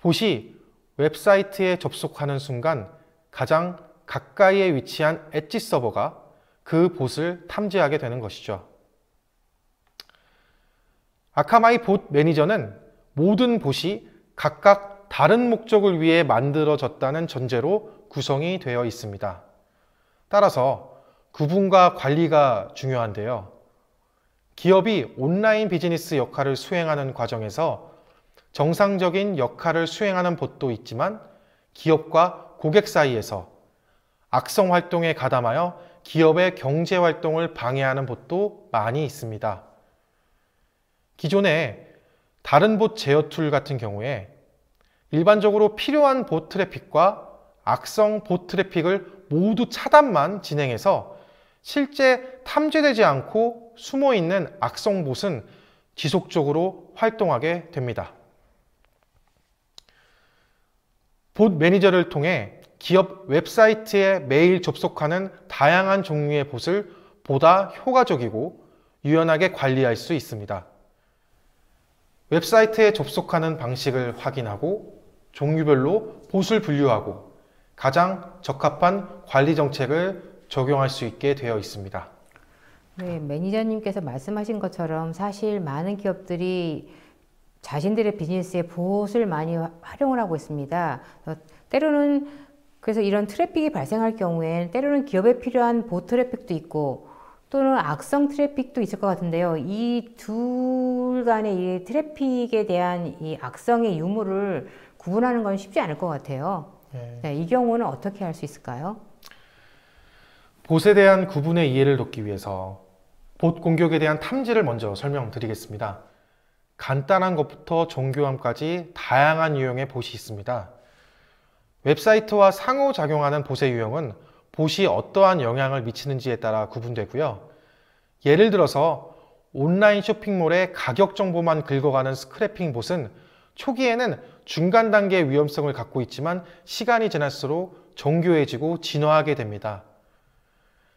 봇이 웹사이트에 접속하는 순간 가장 가까이에 위치한 엣지 서버가 그 봇을 탐지하게 되는 것이죠. 아카마이 봇 매니저는 모든 봇이 각각 다른 목적을 위해 만들어졌다는 전제로 구성이 되어 있습니다. 따라서 구분과 관리가 중요한데요. 기업이 온라인 비즈니스 역할을 수행하는 과정에서 정상적인 역할을 수행하는 봇도 있지만 기업과 고객 사이에서 악성 활동에 가담하여 기업의 경제 활동을 방해하는 봇도 많이 있습니다. 기존의 다른 봇 제어 툴 같은 경우에 일반적으로 필요한 봇 트래픽과 악성 봇 트래픽을 모두 차단만 진행해서 실제 탐지되지 않고 숨어있는 악성 봇은 지속적으로 활동하게 됩니다. 봇 매니저를 통해 기업 웹사이트에 매일 접속하는 다양한 종류의 봇을 보다 효과적이고 유연하게 관리할 수 있습니다. 웹사이트에 접속하는 방식을 확인하고 종류별로 봇을 분류하고 가장 적합한 관리 정책을 적용할 수 있게 되어 있습니다. 네, 매니저님께서 말씀하신 것처럼 사실 많은 기업들이 자신들의 비즈니스에 봇을 많이 활용을 하고 있습니다. 때로는 그래서 이런 트래픽이 발생할 경우엔 때로는 기업에 필요한 봇 트래픽도 있고 또는 악성 트래픽도 있을 것 같은데요. 이 둘 간의 이 트래픽에 대한 이 악성의 유무를 구분하는 건 쉽지 않을 것 같아요. 네, 이 경우는 어떻게 할 수 있을까요? 봇에 대한 구분의 이해를 돕기 위해서 봇 공격에 대한 탐지를 먼저 설명드리겠습니다. 간단한 것부터 정교함까지 다양한 유형의 봇이 있습니다. 웹사이트와 상호작용하는 봇의 유형은 봇이 어떠한 영향을 미치는지에 따라 구분되고요. 예를 들어서 온라인 쇼핑몰의 가격 정보만 긁어가는 스크래핑 봇은 초기에는 중간 단계의 위험성을 갖고 있지만 시간이 지날수록 정교해지고 진화하게 됩니다.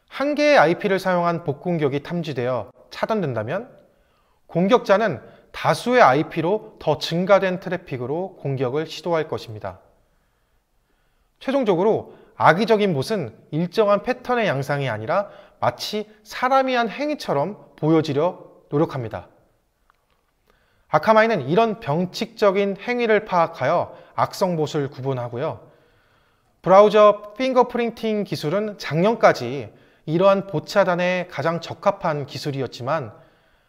한 개의 IP를 사용한 봇 공격이 탐지되어 차단된다면 공격자는 다수의 IP로 더 증가된 트래픽으로 공격을 시도할 것입니다. 최종적으로 악의적인 봇은 일정한 패턴의 양상이 아니라 마치 사람이 한 행위처럼 보여지려 노력합니다. 아카마이는 이런 병칙적인 행위를 파악하여 악성 봇을 구분하고요. 브라우저 핑거프린팅 기술은 작년까지 이러한 봇 차단에 가장 적합한 기술이었지만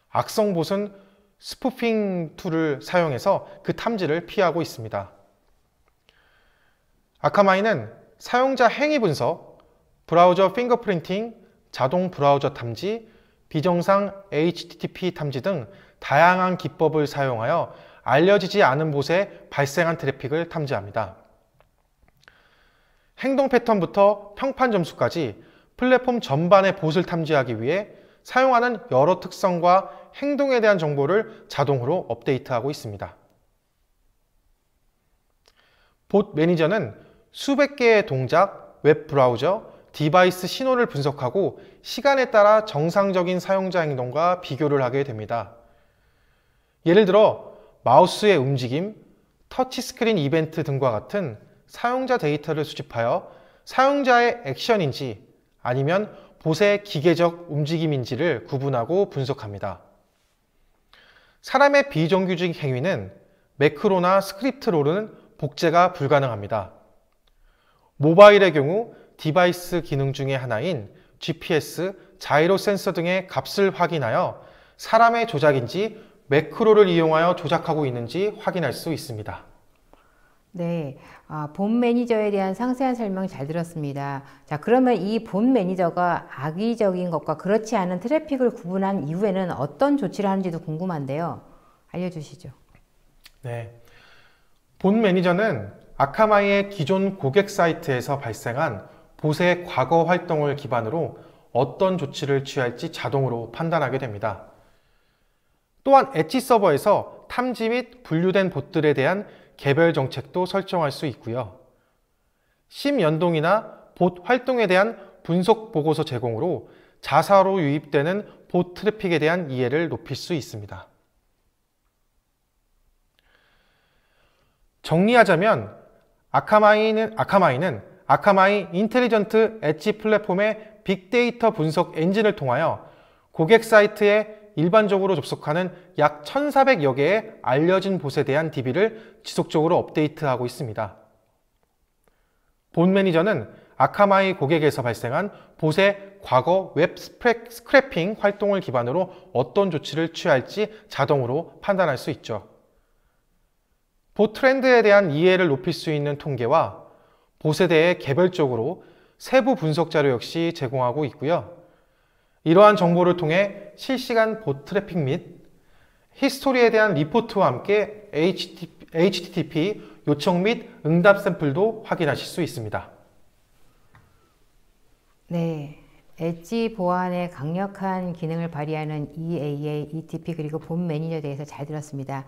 악성 봇은 스푸핑 툴을 사용해서 그 탐지를 피하고 있습니다. 아카마이는 사용자 행위 분석, 브라우저 핑거프린팅, 자동 브라우저 탐지, 비정상 HTTP 탐지 등 다양한 기법을 사용하여 알려지지 않은 봇에 발생한 트래픽을 탐지합니다. 행동 패턴부터 평판 점수까지 플랫폼 전반의 봇을 탐지하기 위해 사용하는 여러 특성과 행동에 대한 정보를 자동으로 업데이트하고 있습니다. 봇 매니저는 수백 개의 동작, 웹 브라우저, 디바이스 신호를 분석하고 시간에 따라 정상적인 사용자 행동과 비교를 하게 됩니다. 예를 들어 마우스의 움직임, 터치스크린 이벤트 등과 같은 사용자 데이터를 수집하여 사용자의 액션인지 아니면 봇의 기계적 움직임인지를 구분하고 분석합니다. 사람의 비정규직 행위는 매크로나 스크립트로는 복제가 불가능합니다. 모바일의 경우 디바이스 기능 중의 하나인 GPS, 자이로 센서 등의 값을 확인하여 사람의 조작인지 매크로를 이용하여 조작하고 있는지 확인할 수 있습니다. 네, 봇 매니저에 대한 상세한 설명 잘 들었습니다. 자, 그러면 이 봇 매니저가 악의적인 것과 그렇지 않은 트래픽을 구분한 이후에는 어떤 조치를 하는지도 궁금한데요. 알려주시죠. 네, 봇 매니저는 아카마이의 기존 고객 사이트에서 발생한 봇의 과거 활동을 기반으로 어떤 조치를 취할지 자동으로 판단하게 됩니다. 또한 엣지 서버에서 탐지 및 분류된 봇들에 대한 개별 정책도 설정할 수 있고요. 심 연동이나 봇 활동에 대한 분석 보고서 제공으로 자사로 유입되는 봇 트래픽에 대한 이해를 높일 수 있습니다. 정리하자면 아카마이는 아카마이 인텔리전트 엣지 플랫폼의 빅데이터 분석 엔진을 통하여 고객 사이트에 일반적으로 접속하는 약 1,400여 개의 알려진 봇에 대한 DB를 지속적으로 업데이트하고 있습니다. 봇 매니저는 아카마이 고객에서 발생한 봇의 과거 웹 스크래핑 활동을 기반으로 어떤 조치를 취할지 자동으로 판단할 수 있죠. 봇 트렌드에 대한 이해를 높일 수 있는 통계와 봇에 대해 개별적으로 세부 분석 자료 역시 제공하고 있고요. 이러한 정보를 통해 실시간 봇 트래픽 및 히스토리에 대한 리포트와 함께 HTTP 요청 및 응답 샘플도 확인하실 수 있습니다. 네, 엣지 보안에 강력한 기능을 발휘하는 EAA, ETP 그리고 봇 매니저에 대해서 잘 들었습니다.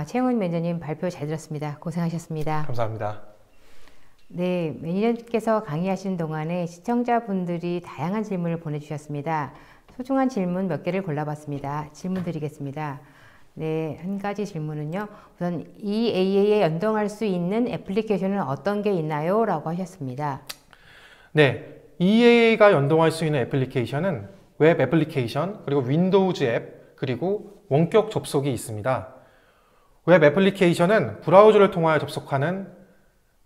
최영훈 매니저님 발표 잘 들었습니다. 고생하셨습니다. 감사합니다. 네, 매니저님께서 강의하시는 동안에 시청자분들이 다양한 질문을 보내주셨습니다. 소중한 질문 몇 개를 골라봤습니다. 질문 드리겠습니다. 네, 한 가지 질문은요. 우선 EAA에 연동할 수 있는 애플리케이션은 어떤 게 있나요? 라고 하셨습니다. 네, EAA가 연동할 수 있는 애플리케이션은 웹 애플리케이션, 그리고 윈도우즈 앱, 그리고 원격 접속이 있습니다. 웹 애플리케이션은 브라우저를 통하여 접속하는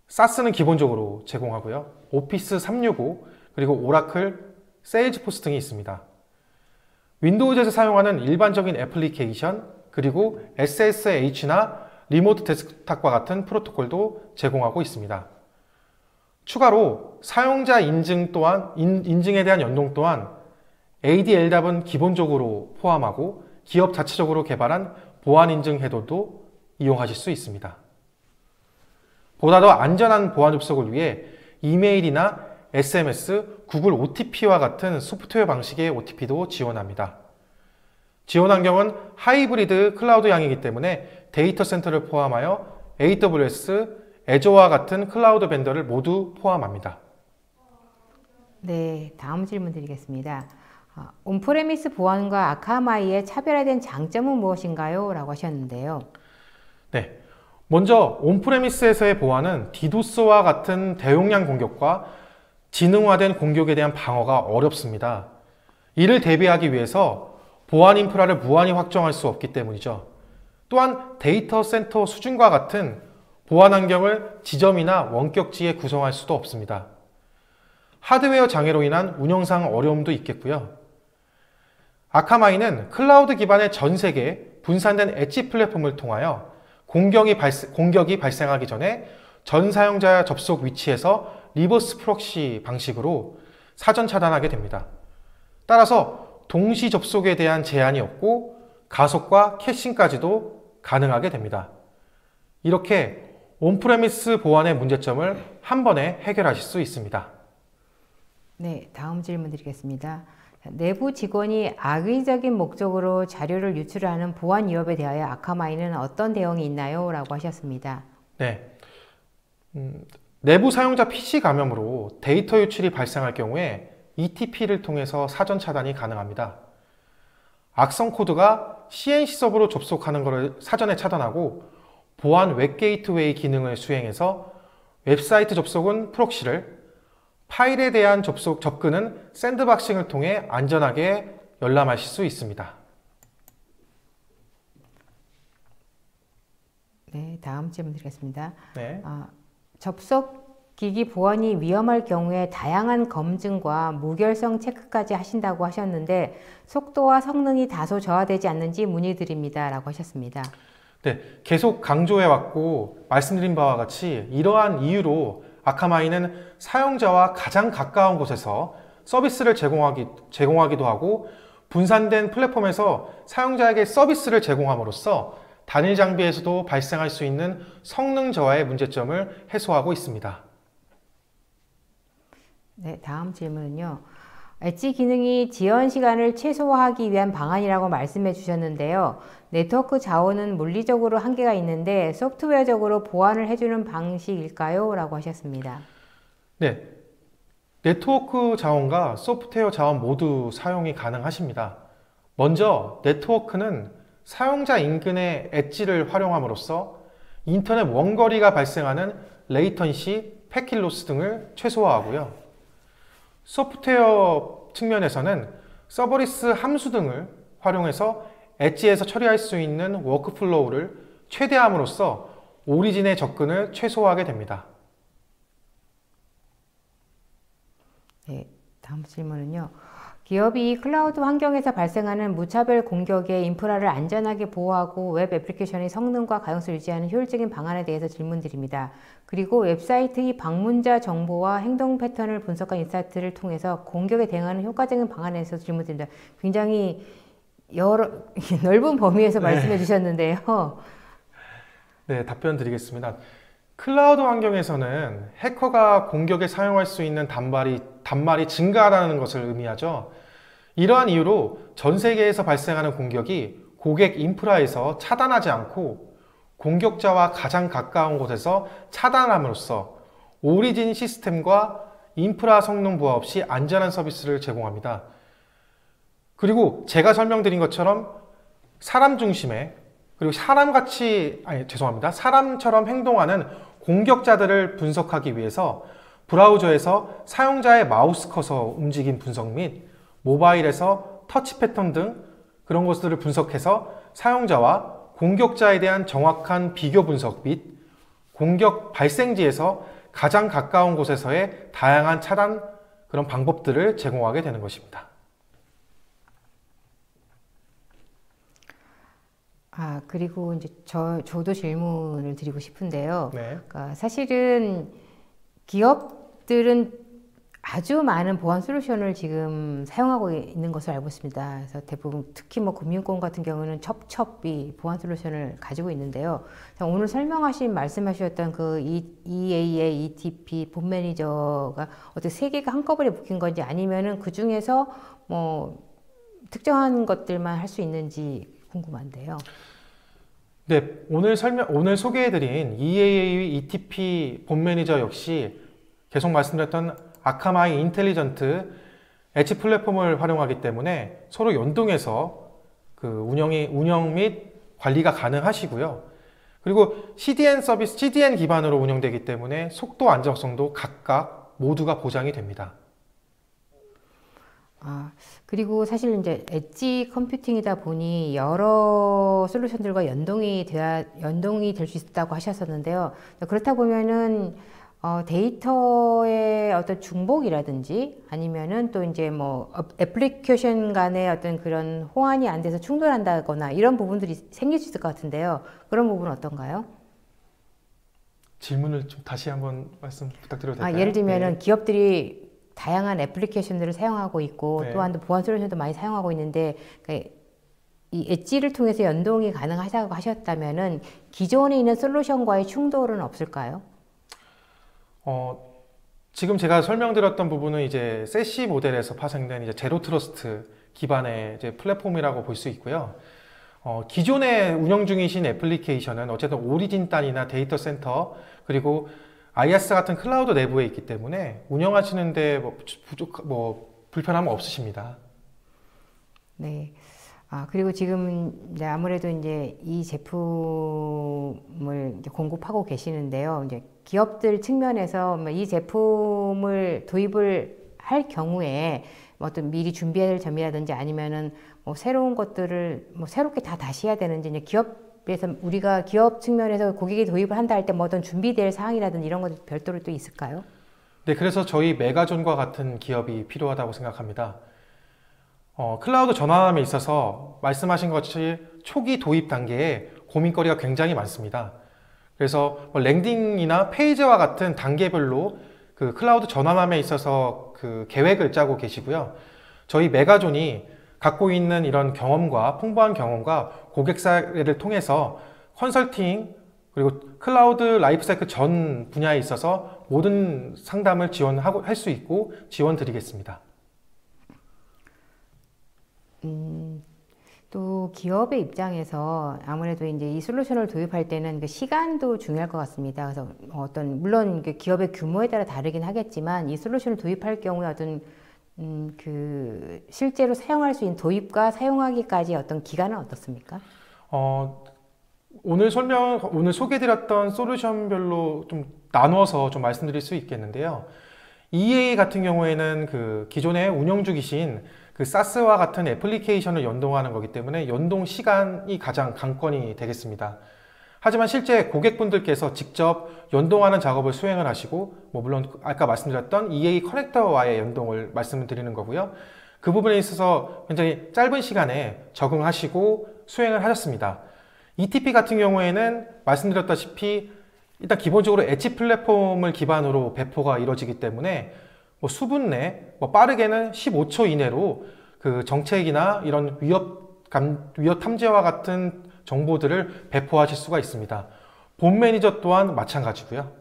사스는 기본적으로 제공하고요. 오피스 365, 그리고 오라클, 세일즈포스 등이 있습니다. 윈도우즈에서 사용하는 일반적인 애플리케이션, 그리고 SSH나 리모트 데스크탑과 같은 프로토콜도 제공하고 있습니다. 추가로 사용자 인증에 대한 연동 또한 ADLDAP은 기본적으로 포함하고 기업 자체적으로 개발한 보안 인증 해도도 이용하실 수 있습니다. 보다 더 안전한 보안 접속을 위해 이메일이나 SMS, 구글 OTP와 같은 소프트웨어 방식의 OTP도 지원합니다. 지원 환경은 하이브리드 클라우드 양이기 때문에 데이터 센터를 포함하여 AWS, 애저와 같은 클라우드 벤더를 모두 포함합니다. 네, 다음 질문 드리겠습니다. 온프레미스 보안과 아카마이의 차별화된 장점은 무엇인가요? 라고 하셨는데요. 네, 먼저 온프레미스에서의 보안은 디도스와 같은 대용량 공격과 지능화된 공격에 대한 방어가 어렵습니다. 이를 대비하기 위해서 보안 인프라를 무한히 확정할 수 없기 때문이죠. 또한 데이터 센터 수준과 같은 보안 환경을 지점이나 원격지에 구성할 수도 없습니다. 하드웨어 장애로 인한 운영상 어려움도 있겠고요. 아카마이는 클라우드 기반의 전 세계 분산된 엣지 플랫폼을 통하여 공격이 발생하기 전에 전 사용자 접속 위치에서 리버스 프록시 방식으로 사전 차단하게 됩니다. 따라서 동시 접속에 대한 제한이 없고 가속과 캐싱까지도 가능하게 됩니다. 이렇게 온프레미스 보안의 문제점을 한 번에 해결하실 수 있습니다. 네, 다음 질문 드리겠습니다. 내부 직원이 악의적인 목적으로 자료를 유출하는 보안 위협에 대하여 아카마이는 어떤 대응이 있나요? 라고 하셨습니다. 네, 내부 사용자 PC 감염으로 데이터 유출이 발생할 경우에 ETP를 통해서 사전 차단이 가능합니다. 악성 코드가 CNC 서버로 접속하는 것을 사전에 차단하고 보안 웹 게이트웨이 기능을 수행해서 웹사이트 접속은 프록시를, 파일에 대한 접근은 샌드박싱을 통해 안전하게 열람하실 수 있습니다. 네, 다음 질문 드리겠습니다. 네. 접속 기기 보안이 위험할 경우에 다양한 검증과 무결성 체크까지 하신다고 하셨는데 속도와 성능이 다소 저하되지 않는지 문의드립니다. 라고 하셨습니다. 네, 계속 강조해왔고 말씀드린 바와 같이 이러한 이유로 아카마이는 사용자와 가장 가까운 곳에서 서비스를 제공하기도 하고 분산된 플랫폼에서 사용자에게 서비스를 제공함으로써 단일 장비에서도 발생할 수 있는 성능 저하의 문제점을 해소하고 있습니다. 네, 다음 질문은요. 엣지 기능이 지연 시간을 최소화하기 위한 방안이라고 말씀해 주셨는데요. 네트워크 자원은 물리적으로 한계가 있는데 소프트웨어적으로 보완을 해주는 방식일까요? 라고 하셨습니다. 네, 네트워크 자원과 소프트웨어 자원 모두 사용이 가능하십니다. 먼저 네트워크는 사용자 인근의 엣지를 활용함으로써 인터넷 원거리가 발생하는 레이턴시, 패킷 로스 등을 최소화하고요. 소프트웨어 측면에서는 서버리스 함수 등을 활용해서 엣지에서 처리할 수 있는 워크플로우를 최대함으로써 오리진의 접근을 최소화하게 됩니다. 네, 다음 질문은요. 기업이 클라우드 환경에서 발생하는 무차별 공격에 인프라를 안전하게 보호하고 웹 애플리케이션의 성능과 가용성을 유지하는 효율적인 방안에 대해서 질문드립니다. 그리고 웹사이트의 방문자 정보와 행동 패턴을 분석한 인사이트를 통해서 공격에 대응하는 효과적인 방안에 대해서 질문드립니다. 굉장히 넓은 범위에서 말씀해 주셨는데요. 네, 답변 드리겠습니다. 클라우드 환경에서는 해커가 공격에 사용할 수 있는 단말이 증가하다는 것을 의미하죠. 이러한 이유로 전 세계에서 발생하는 공격이 고객 인프라에서 차단하지 않고 공격자와 가장 가까운 곳에서 차단함으로써 오리진 시스템과 인프라 성능 부하 없이 안전한 서비스를 제공합니다. 그리고 제가 설명드린 것처럼 사람 중심의 그리고 사람처럼 행동하는 공격자들을 분석하기 위해서 브라우저에서 사용자의 마우스 커서 움직임 분석 및 모바일에서 터치 패턴 등 그런 것들을 분석해서 사용자와 공격자에 대한 정확한 비교 분석 및 공격 발생지에서 가장 가까운 곳에서의 다양한 차단 그런 방법들을 제공하게 되는 것입니다. 그리고 이제 저도 질문을 드리고 싶은데요. 네. 그러니까 사실은 기업들은 아주 많은 보안 솔루션을 지금 사용하고 있는 것으로 알고 있습니다. 그래서 대부분 특히 뭐 금융권 같은 경우는 첩첩이 보안 솔루션을 가지고 있는데요. 오늘 말씀하셨던 그 EA의 ETP 본 매니저가 어떻게 세 개가 한꺼번에 묶인 건지 아니면은 그 중에서 뭐 특정한 것들만 할 수 있는지 궁금한데요. 네, 오늘 소개해드린 EAA ETP 본 매니저 역시 계속 말씀드렸던 아카마이 인텔리전트 엣지 플랫폼을 활용하기 때문에 서로 연동해서 그 운영 및 관리가 가능하시고요. 그리고 CDN 기반으로 운영되기 때문에 속도 안정성도 각각 모두가 보장이 됩니다. 그리고 사실 이제 엣지 컴퓨팅이다 보니 여러 솔루션들과 연동이 될 수 있다고 하셨었는데요. 그렇다 보면은 데이터의 어떤 중복이라든지 아니면은 또 이제 뭐 애플리케이션 간의 어떤 그런 호환이 안 돼서 충돌한다거나 이런 부분들이 생길 수 있을 것 같은데요. 그런 부분은 어떤가요? 질문을 좀 다시 한번 말씀 부탁드려도 될까요? 예를 들면은 기업들이 다양한 애플리케이션들을 사용하고 있고 네. 또한 보안 솔루션도 많이 사용하고 있는데 이 엣지를 통해서 연동이 가능하다고 하셨다면은 기존에 있는 솔루션과의 충돌은 없을까요? 지금 제가 설명드렸던 부분은 이제 세시 모델에서 파생된 이제 제로 트러스트 기반의 이제 플랫폼이라고 볼 수 있고요. 기존에 운영 중이신 애플리케이션은 어쨌든 오리진 단이나 데이터 센터 그리고 IaaS 같은 클라우드 내부에 있기 때문에 운영하시는데 불편함은 없으십니다. 네. 그리고 지금 이제 아무래도 이제 이 제품을 이제 공급하고 계시는데요. 이제 기업들 측면에서 이 제품을 도입을 할 경우에 어떤 미리 준비해야 될 점이라든지 아니면은 뭐 새로운 것들을 뭐 새롭게 다시 해야 되는지 이제 우리가 기업 측면에서 고객이 도입을 한다 할 때 뭐 어떤 준비될 사항이라든지 이런 것들 별도로 또 있을까요? 네, 그래서 저희 메가존과 같은 기업이 필요하다고 생각합니다. 클라우드 전환함에 있어서 말씀하신 것이 초기 도입 단계에 고민거리가 굉장히 많습니다. 그래서 랜딩이나 페이지와 같은 단계별로 그 클라우드 전환함에 있어서 그 계획을 짜고 계시고요. 저희 메가존이 갖고 있는 이런 풍부한 경험과 고객 사례를 통해서 컨설팅 그리고 클라우드 라이프사이클 전 분야에 있어서 모든 상담을 할 수 있고 지원 드리겠습니다. 또 기업의 입장에서 아무래도 이제 이 솔루션을 도입할 때는 그 시간도 중요할 것 같습니다. 그래서 물론 기업의 규모에 따라 다르긴 하겠지만 이 솔루션을 도입할 경우에 그 실제로 사용할 수 있는 도입과 사용하기까지 어떤 기간은 어떻습니까? 오늘 소개해드렸던 솔루션별로 좀 나눠서 좀 말씀드릴 수 있겠는데요. EA 같은 경우에는 그 기존에 운영 중이신 그 SaaS와 같은 애플리케이션을 연동하는 거기 때문에 연동 시간이 가장 관건이 되겠습니다. 하지만 실제 고객분들께서 직접 연동하는 작업을 수행을 하시고, 물론 아까 말씀드렸던 EA 커넥터와의 연동을 말씀을 드리는 거고요. 그 부분에 있어서 굉장히 짧은 시간에 적응하시고 수행을 하셨습니다. ETP 같은 경우에는 말씀드렸다시피 일단 기본적으로 엣지 플랫폼을 기반으로 배포가 이루어지기 때문에 수분 내, 빠르게는 15초 이내로 그 정책이나 이런 위협 탐지와 같은 정보들을 배포하실 수가 있습니다. 본 매니저 또한 마찬가지고요.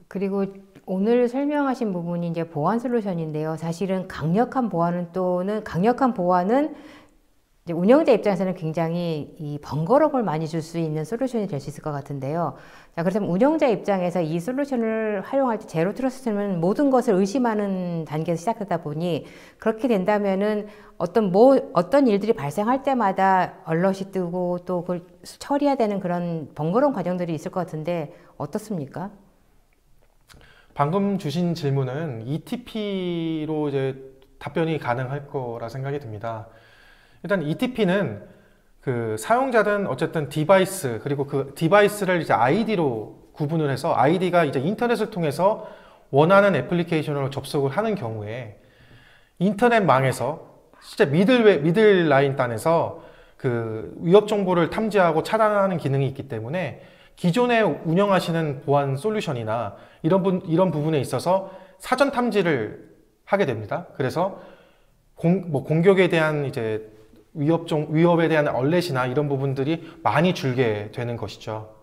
그리고 오늘 설명하신 부분이 이제 보안 솔루션인데요. 사실은 강력한 보안은 이제 운영자 입장에서는 굉장히 이 번거로움을 많이 줄 수 있는 솔루션이 될 수 있을 것 같은데요. 자, 그렇다면 운영자 입장에서 이 솔루션을 활용할 때 제로 트러스트는 모든 것을 의심하는 단계에서 시작하다 보니 그렇게 된다면은 어떤 일들이 발생할 때마다 얼럿이 뜨고 또 그걸 처리해야 되는 그런 번거로운 과정들이 있을 것 같은데 어떻습니까? 방금 주신 질문은 ETP로 이제 답변이 가능할 거라 생각이 듭니다. 일단 ETP는 그 사용자든 어쨌든 디바이스, 그리고 그 디바이스를 이제 아이디로 구분을 해서 아이디가 이제 인터넷을 통해서 원하는 애플리케이션으로 접속을 하는 경우에 인터넷망에서 실제 미들 라인 단에서 그 위협 정보를 탐지하고 차단하는 기능이 있기 때문에 기존에 운영하시는 보안 솔루션이나 이런 부분에 있어서 사전 탐지를 하게 됩니다. 그래서 공격에 대한 이제 위협에 대한 얼렛이나 이런 부분들이 많이 줄게 되는 것이죠.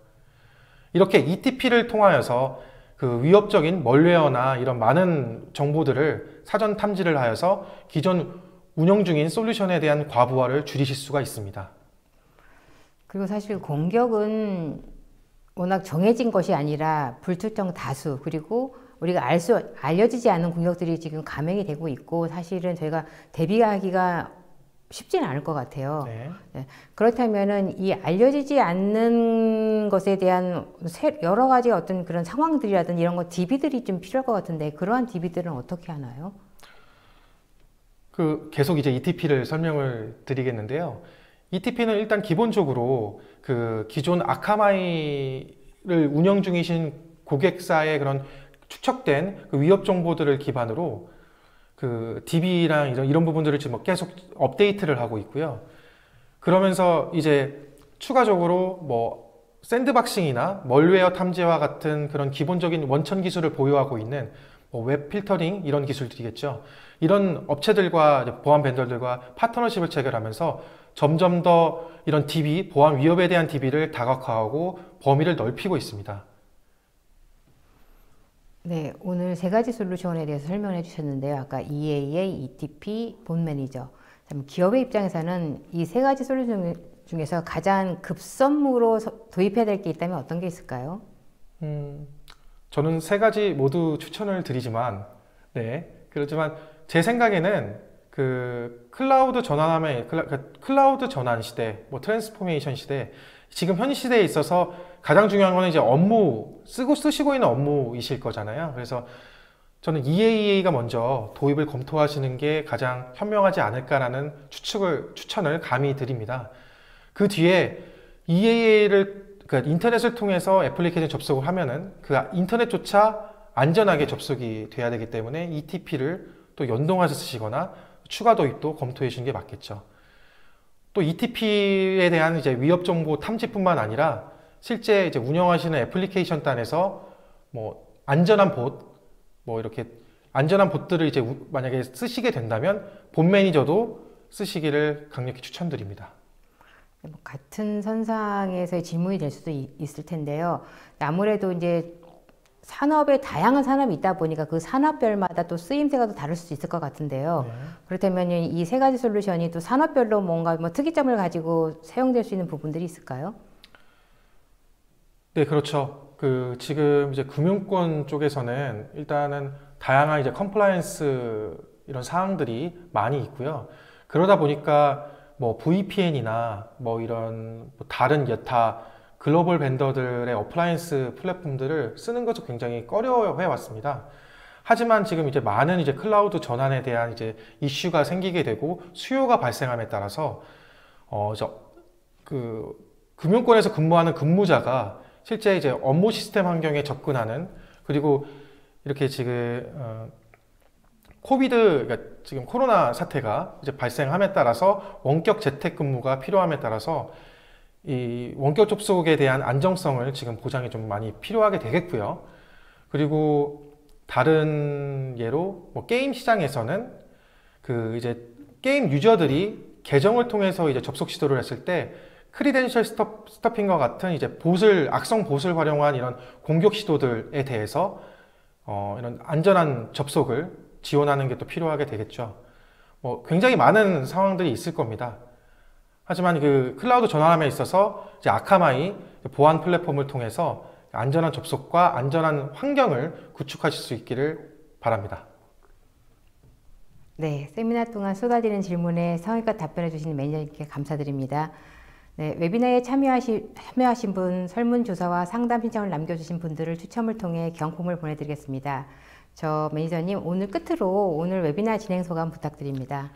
이렇게 ETP를 통하여서 그 위협적인 멀웨어나 이런 많은 정보들을 사전 탐지를 하여서 기존 운영 중인 솔루션에 대한 과부하를 줄이실 수가 있습니다. 그리고 사실 공격은 워낙 정해진 것이 아니라 불특정 다수, 그리고 우리가 알려지지 않은 공격들이 지금 감행이 되고 있고 사실은 저희가 대비하기가 쉽지는 않을 것 같아요. 네. 네. 그렇다면은 이 알려지지 않는 것에 대한 여러 가지 어떤 그런 상황들이라든지 이런 DB들이 좀 필요할 것 같은데 그러한 DB들은 어떻게 하나요? 계속 이제 ETP를 설명을 드리겠는데요. ETP는 일단 기본적으로 그 기존 아카마이를 운영 중이신 고객사의 그런 추적된 그 위협 정보들을 기반으로 그 DB랑 이런 부분들을 지금 계속 업데이트를 하고 있고요. 그러면서 이제 추가적으로 샌드박싱이나 멀웨어 탐지와 같은 그런 기본적인 원천 기술을 보유하고 있는 웹 필터링 이런 기술들이겠죠. 이런 업체들과 보안 벤더들과 파트너십을 체결하면서 점점 더 이런 DB, 보안 위협에 대한 DB를 다각화하고 범위를 넓히고 있습니다. 네, 오늘 세 가지 솔루션에 대해서 설명해 주셨는데요. 아까 EAA, ETP, 본 매니저. 기업의 입장에서는 이 세 가지 솔루션 중에서 가장 급선무로 도입해야 될 게 있다면 어떤 게 있을까요? 저는 세 가지 모두 추천을 드리지만, 그렇지만 제 생각에는 그 클라우드 전환 시대, 트랜스포메이션 시대, 지금 현 시대에 있어서 가장 중요한 거는 이제 쓰시고 있는 업무이실 거잖아요. 그래서 저는 EAA가 먼저 도입을 검토하시는 게 가장 현명하지 않을까라는 추천을 감히 드립니다. 그 뒤에 EAA를 인터넷을 통해서 애플리케이션 접속을 하면은 그 인터넷조차 안전하게 접속이 돼야 되기 때문에 ETP를 또 연동해서 쓰시거나 추가 도입도 검토해 주시는 게 맞겠죠. 또 ETP에 대한 이제 위협 정보 탐지뿐만 아니라 실제 이제 운영하시는 애플리케이션 단에서 안전한 이렇게 안전한 봇들을 이제 만약에 쓰시게 된다면 본 매니저도 쓰시기를 강력히 추천드립니다. 같은 선상에서의 질문이 될 수도 있을 텐데요. 아무래도 이제 산업에 다양한 산업이 있다 보니까 그 산업별마다 또 쓰임새가 또 다를 수 있을 것 같은데요. 네. 그렇다면 이 세 가지 솔루션이 또 산업별로 뭔가 뭐 특이점을 가지고 사용될 수 있는 부분들이 있을까요? 네, 그렇죠. 지금 이제 금융권 쪽에서는 일단은 다양한 이제 컴플라이언스 이런 사항들이 많이 있고요. 그러다 보니까 뭐 VPN이나 뭐 이런 뭐 다른 여타 글로벌 벤더들의 어플라이언스 플랫폼들을 쓰는 것을 굉장히 꺼려해 왔습니다. 하지만 지금 이제 많은 이제 클라우드 전환에 대한 이제 이슈가 생기게 되고 수요가 발생함에 따라서 그 금융권에서 근무하는 근무자가 실제 이제 업무 시스템 환경에 접근하는, 그리고 이렇게 지금 그러니까 지금 코로나 사태가 이제 발생함에 따라서 원격 재택근무가 필요함에 따라서 이 원격 접속에 대한 안정성을 지금 보장이 좀 많이 필요하게 되겠고요. 그리고 다른 예로 뭐 게임 시장에서는 이제 게임 유저들이 계정을 통해서 이제 접속 시도를 했을 때 크리덴셜 스토핑과 같은 이제 악성 봇을 활용한 이런 공격 시도들에 대해서 이런 안전한 접속을 지원하는 게 또 필요하게 되겠죠. 뭐 굉장히 많은 상황들이 있을 겁니다. 하지만 클라우드 전환함에 있어서 이제 아카마이 보안 플랫폼을 통해서 안전한 접속과 안전한 환경을 구축하실 수 있기를 바랍니다. 네, 세미나 동안 쏟아지는 질문에 성의껏 답변해 주신 매니저님께 감사드립니다. 네, 웨비나에 참여하신 분, 설문조사와 상담 신청을 남겨주신 분들을 추첨을 통해 경품을 보내드리겠습니다. 저 매니저님, 오늘 끝으로 오늘 웨비나 진행 소감 부탁드립니다.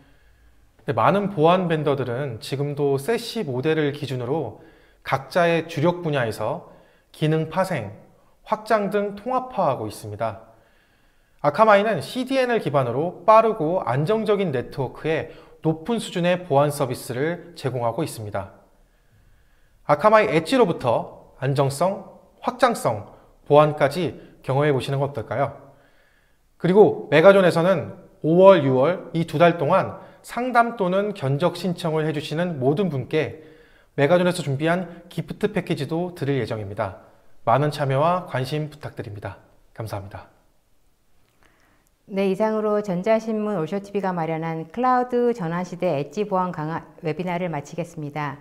네, 많은 보안 벤더들은 지금도 세시 모델을 기준으로 각자의 주력 분야에서 기능 파생, 확장 등 통합화하고 있습니다. 아카마이는 CDN을 기반으로 빠르고 안정적인 네트워크에 높은 수준의 보안 서비스를 제공하고 있습니다. 아카마이 엣지로부터 안정성, 확장성, 보안까지 경험해 보시는 건 어떨까요? 그리고 메가존에서는 5월, 6월 이 2달 동안 상담 또는 견적 신청을 해주시는 모든 분께 메가존에서 준비한 기프트 패키지도 드릴 예정입니다. 많은 참여와 관심 부탁드립니다. 감사합니다. 네, 이상으로 전자신문 올쇼TV가 마련한 클라우드 전환시대 엣지 보안 강화 웨비나를 마치겠습니다.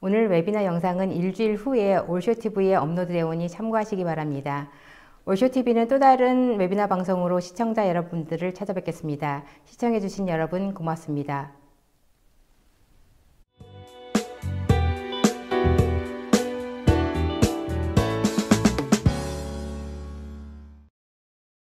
오늘 웨비나 영상은 일주일 후에 올쇼TV에 업로드되오니 참고하시기 바랍니다. 올쇼TV는 또 다른 웨비나 방송으로 시청자 여러분들을 찾아뵙겠습니다. 시청해주신 여러분 고맙습니다.